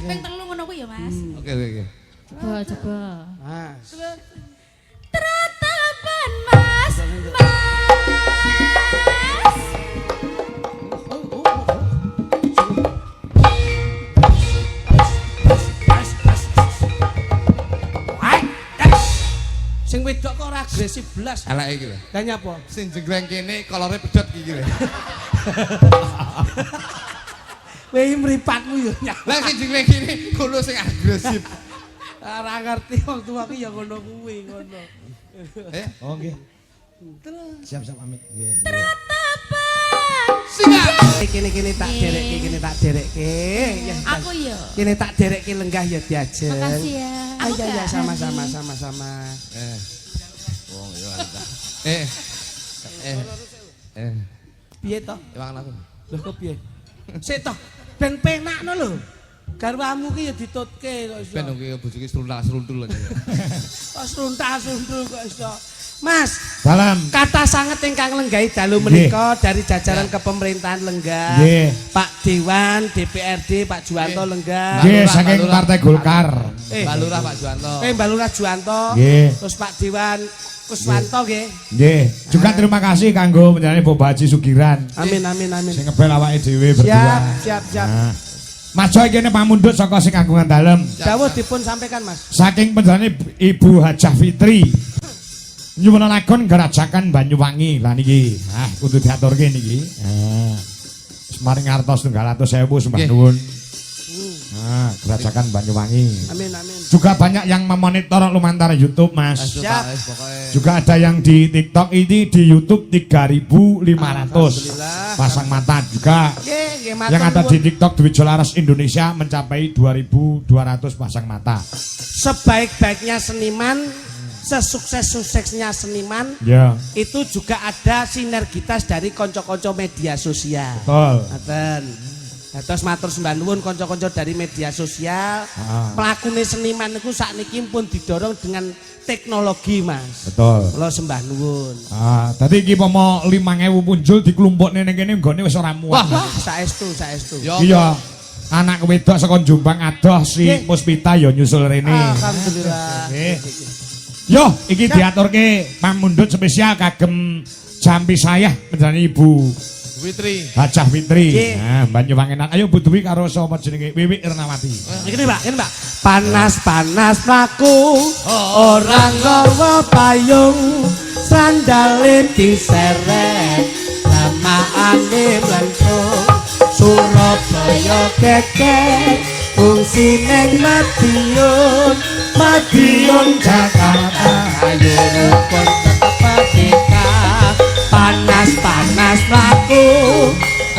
Ping telu ngono kuwi ya, Mas. Oke. Coba. Mas. Teratapan Mas. Sing wedok kok ora agresif blas. Eleke iki lho. Lah nyapa? Sing jenggleng kene kolore pedhot iki lho. Kowe mripatmu yo nyapa. Lah sing jenggleng kene kono sing agresif. Ora ngerti wong tua ki ya ngono kuwi ngono. Oh nggih. Siap-siap pamit. Nggih. Siap. Kene tak derekke. Ya, Aku yo. kene tak derekke lenggah ya diajeng. Makasih ya. Ayo ya sama-sama. Wong yo antah. Piye to? Ewangan aku. Lho kok piye? Sik to, ben penakno lho. Garwamu ki ya ditutke kok iso. Ben nunggu bojoke seruntul aja. Kok seruntul kok iso. Mas, Dalam kata sanget ingkang lenggahi dalu menika dari jajaran kepemerintahan Lenggah. Nggih. Pak Dewan, DPRD, Pak Juwanto Lenggah. nggih saking Partai Golkar. Mbak Lurah Pak Juwanto. Mbak Lurah Juwanto. Nggih. Terus Pak Dewan Kuswanto nggih. Nggih. Juga terima kasih kanggo panjenengan Bapak Haji Sugiran. Amin. Sing ngebel awake dhewe berdua. Siap. Nah. Mas Joy kene pamundhut saka sing kagungan dalem. Dawuh dipun sampaikan, Mas. Saking panjenengane Ibu Hajah Fitri. Nyuwun lakon Gerajakan Banyuwangi. Lah niki, kudu diaturke niki. Semaring ngartos 300.000 sembah nuwun. Gerajakan Banyuwangi. Amin. Juga banyak yang memonitor lumantar YouTube, Mas. Siap. Juga ada yang di TikTok ini di YouTube 3.500 pasang mata juga. Yang ada di TikTok Dwi Jolaras Indonesia mencapai 2.200 pasang mata. Sebaik-baiknya seniman, sesukses-suksesnya seniman, Ya. itu juga ada sinergitas dari konco-konco media sosial. Betul. Ngaten. Terus matur sembah nuwun kanca-kanca dari media sosial. Pelakune seniman niku sakniki pun didorong dengan teknologi, Mas. Betul. Kula sembah nuwun. Tadi iki pomo 5.000 punjul dikelompokne ning kene nggone wis ora muat. Wah, saestu. Iya. Anak wedok saka Jombang adoh si Puspita ya nyusul rene. Alhamdulillah. Yo, iki diaturke pamundhut spesial kagem jampi saya panjenengan Ibu Fitri. Hajah Fitri. Nah, Banyuwangenan. Ayo Bu Dwi karo sapa jenenge Wiwi Irnawati. Iki Mbak. Panas-panas mlaku ora nggawa payung, sandale diseret lamaane mlentung. Surabaya keket fungsi ning Madiun Jakarta ayo rukun tetep merdeka. Panas mlaku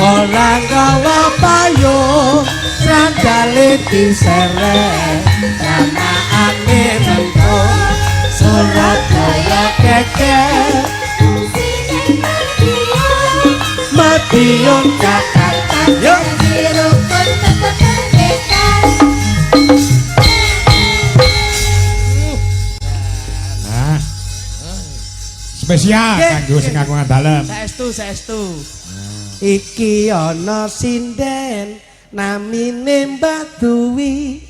ora nggawa payung, sandale diseret lamaane mlentung. Surabaya keket fungsi ning Madiun Biung Jakarta yuk Dirukun kemerdekaan. Nah. Spesial kanggo sing aku ngadalem. Saestu. Iki ana sinden namine Mbak Duwi.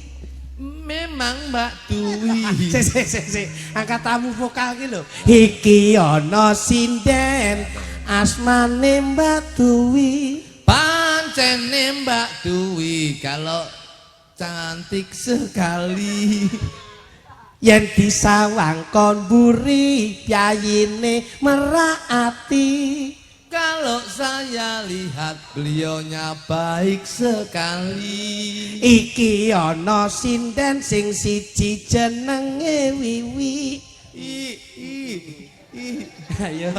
Memang Mbak Duwi. Sik. Angkat tamu vokal ki lho. Iki ana sinden asmane Mbak Duwi. Pancene Mbak Duwi kalau cantik sekali. Yen disawang kon buri piyayine meraati. Kalau saya lihat beliaunya baik sekali. Iki ana sinden sing siji jenenge Wiwi. Ayo.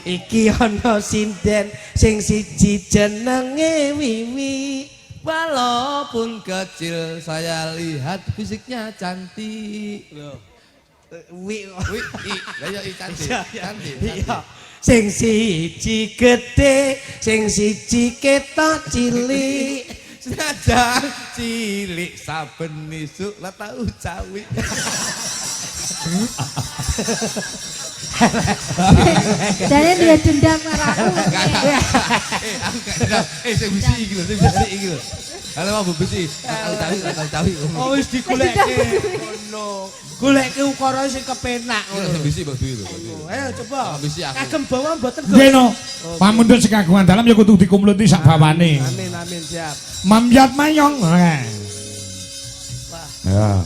Iki ana sinden sing siji jenenge Wiwi. Walaupun kecil saya lihat fisiknya cantik. Loh. Wi. Lah ya cantik. Cantik. Iya. Sing siji gedhe, sing siji ketok cilik. Senajan cilik saben isuk lah tau cawi. Jadi dia dendam karo aku. Aku gak dendam. Sing bisi iki lho, sing bisi iki lho. Kalau mau besi, tak tahu. Oh wis digoleki. Ngono. Goleki ukara sing kepenak ngono. Sing bisi Mbak Dwi lho. Ayo coba. Bisi aku. Kagem bawa mboten Nggih no. Pamundhut sing kagungan dalam ya kudu dikumpulti sak bawane. Amin siap. Mamyat mayong. Wah. Ya.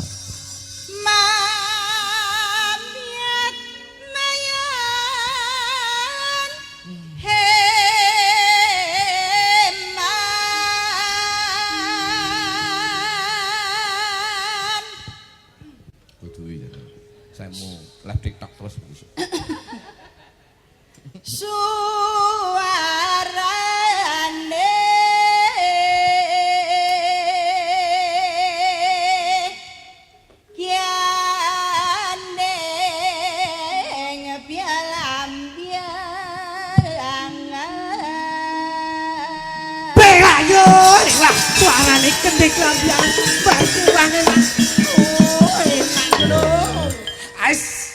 Saya mau live TikTok terus. Suarane kiane bialam-bialangan. Belayo, lah suarane kendhek lambian. Batuane Mas. Oh, enak lho. Ais.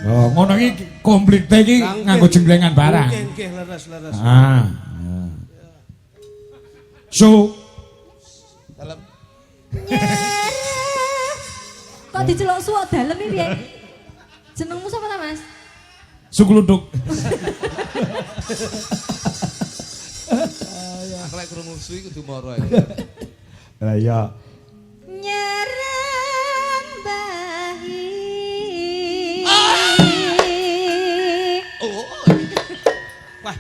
Oh, ngono iki komplite iki nganggo jemblengan barang. Nggih, leres. Ah. So, Dalam Kok diceluk suwak dalem iki piye? Jenengmu sapa ta, Mas? sukluduk. aku lek krungu suwi kudu moro ae. Lah iya. Nyerambahi. Wah,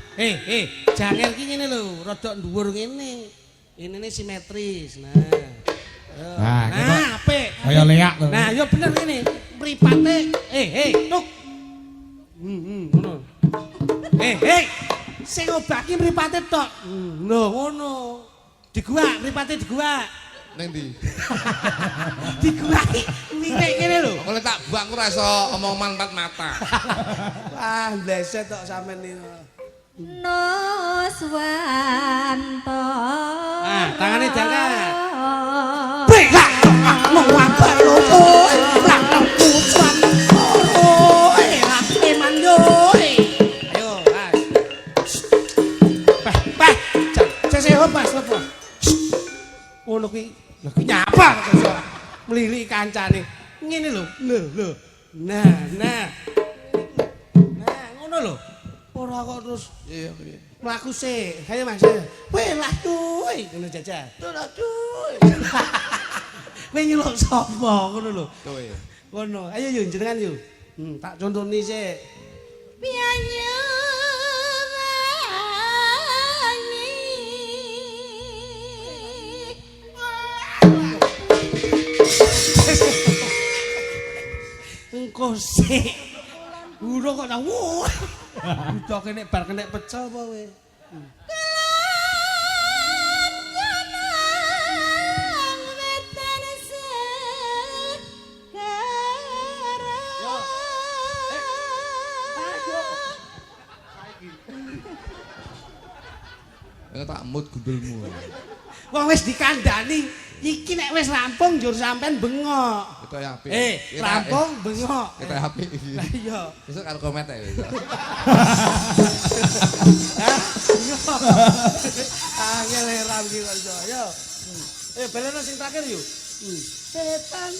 jangel ki ngene lho, rada dhuwur ngene. Ini simetris. Nah, apik. Kaya leak to. Nah, yo bener ngene. Mripate, tuk. Ngono. Sing obaki mripate tok. Lho, ngono. Diguak, mripate diguak. Neng ndi? Diguaki mirip kene lho. Oleh tak buang ora iso omong manfaat mata. Wah, bleset tok sampean iki. Noswanto. Ah, tangane jangan. Bela, mau apa lo? Lah, pucuan. Lah, eman yo. Ayo, Mas. Bah. Cese Mas, apa? Ngono kuwi. Lah kuwi nyapa kok mlili kancane. Ngene lho. Lho. Nah, ngono lho. Ora kok terus Iya. mlaku sik. Ayo Mas. Weh lah cuy, ngono jajal. Lah cuy. Kowe nyeluk sapa ngono lho. Tuh. Ngono. Ayo yo jenengan yo. Tak contoni sik. Pianyu Engko sik. Urung kok nang. Udah kene bar kena pecel apa kowe? tak mut gundulmu. Wong wis dikandani, iki nek wis rampung njur sampean bengok. Kita apik. Rampung bengok. Kita apik iki. Lah iya. Besok karo komet ae besok. Angel ram iki kok yo. Beleno sing terakhir yo. Setan.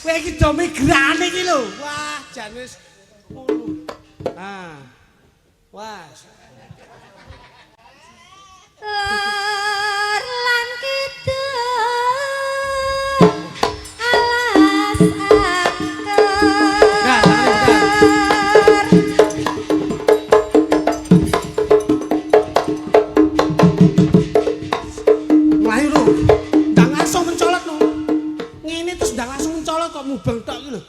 Kowe iki do migrane iki lho. Wah, jan wis ngono. Ah. Wah. Lor lan kidul alas angker. Mlayu lho. Ndang langsung mencolot lho. Ngene terus ndang langsung mencolot kok mubeng tok iki lho.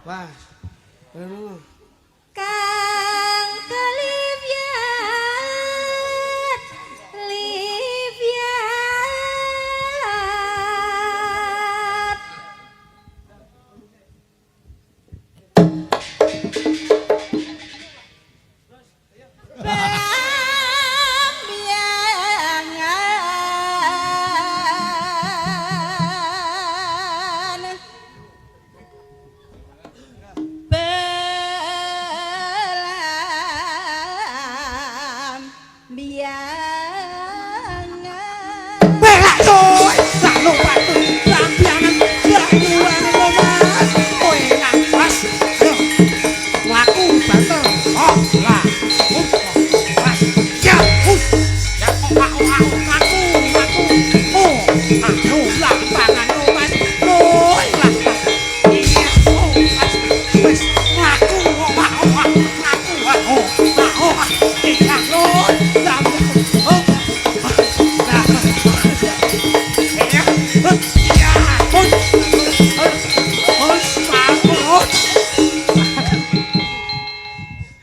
Wah. Ngono. Kang Kaliviat Liviat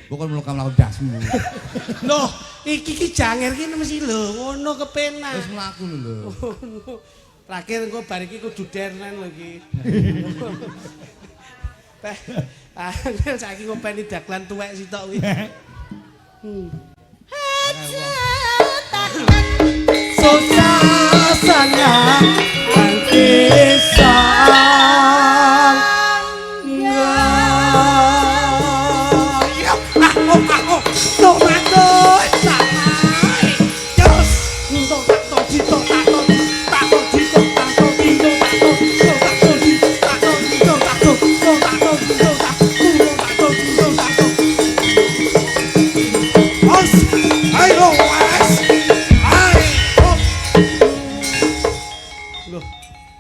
Bukan melakukan dasmu. Loh, iki janger ki mesti lho, ngono kepenak. Wis mlaku lho. Terakhir engko bar iki kudu dernen lho iki. Angel saiki ngopeni daglan tuwek sitok kuwi. Susasana antisang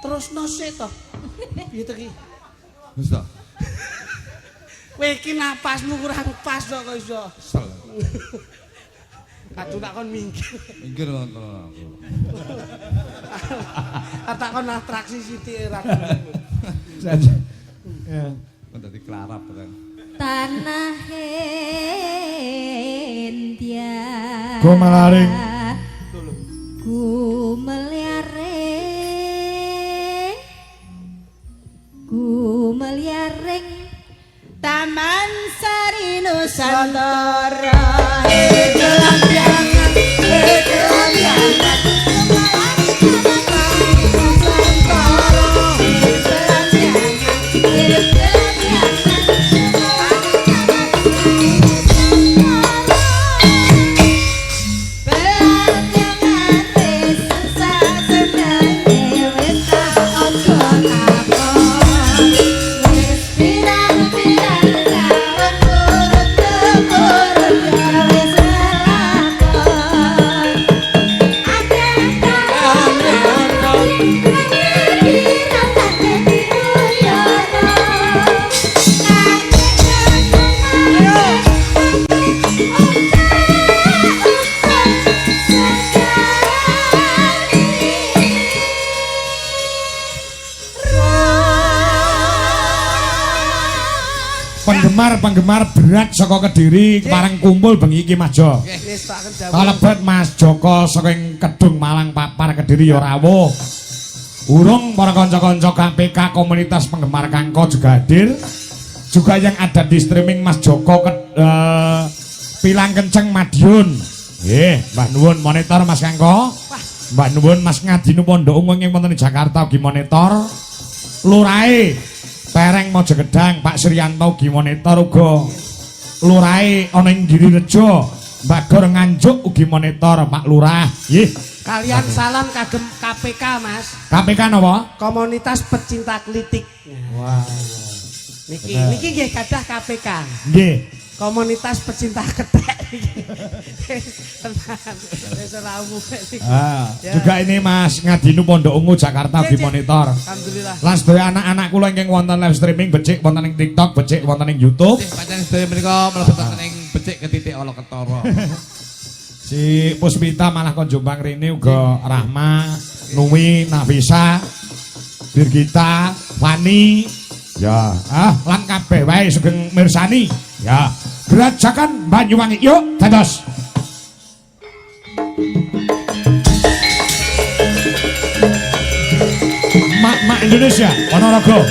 terus nose toh. Piye to ki? Wis to. Kowe iki napasmu kurang pas kok iso. Aduh tak kon minggir. Minggir wonten aku. Tak kon atraksi sithik ra. Ya. Kon dadi klarap kan. tanah India Gumelaring. Gumeliaring Taman Sari Nusantara gelam jangan penggemar berat saka Kediri parang kumpul bengi iki Mas Jo. Kalebet Mas Joko saking Kedung Malang Papar Kediri ya rawuh. Urung para kanca-kanca KPK komunitas penggemar Kangko juga hadir. Juga yang ada di streaming Mas Joko Pilang Kenceng Madiun. Nggih, Mbah nuwun monitor Mas Kangko. Mbah nuwun Mas Ngadinu Pondok Ungu ing wonten Jakarta ugi monitor. Lurahe Pereng Mojogedang Pak Suryanto ugi monitor uga. Lurahe ana ing Girirejo Mbak Gor Nganjuk ugi monitor Pak Lurah. Nggih. Kalian salam kagem KPK Mas. KPK napa? Komunitas Pecinta Klitik. Wah. Niki nggih kadah KPK. Nggih. Komunitas Pecinta Ketek. Tenan. Wis ora umum iki. Juga ini Mas Ngadinu Pondok Ungu Jakarta ugi monitor. Alhamdulillah. Lan sedaya anak-anak kula ingkang wonten live streaming becik wonten ing TikTok, becik wonten ing YouTube. Pancen sedaya menika mlebet wonten ing becik ketitik ala ketara. Si Puspita malah kon jombang rene uga Rahma, Numi, Nafisa, Birgita, Fani, ya, lan kabeh wae sugeng mirsani. Ya, Gerajakan Banyuwangi yuk dados. Mak-mak Indonesia, Ponorogo.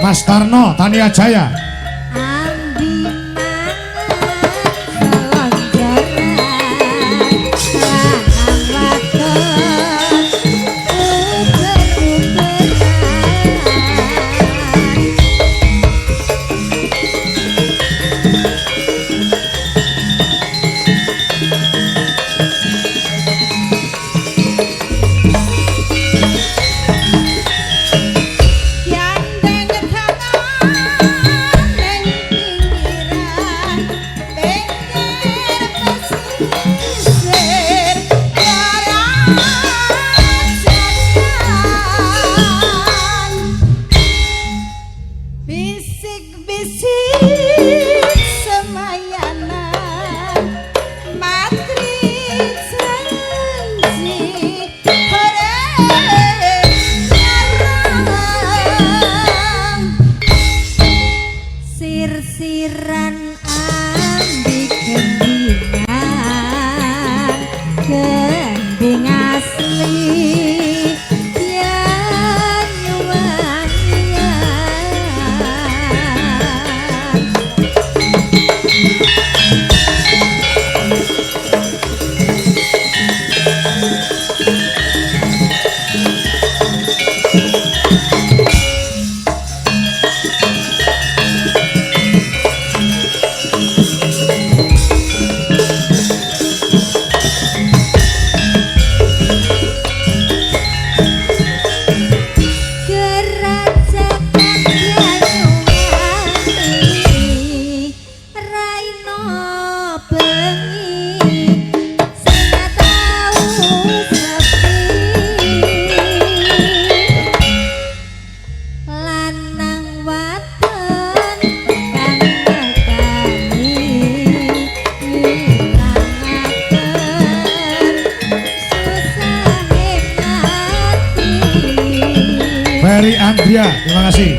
Mas Tarno, Tania Jaya. Ferry Andria, terima kasih.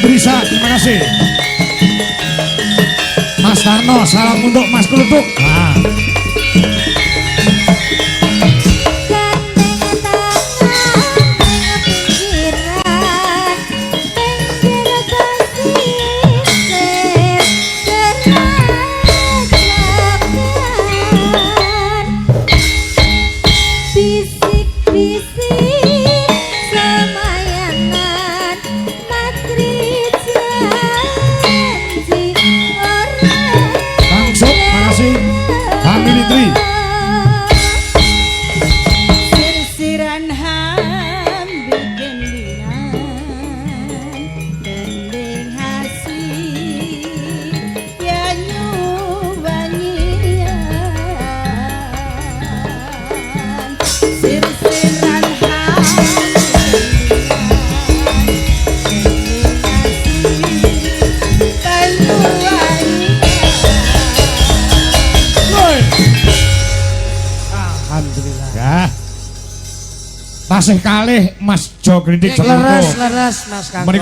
Risa, terima kasih. Mas Tarno, salam untuk Mas Klutuk. Nah. Tasih kalih Mas Jo Kritik leres Mas Kang.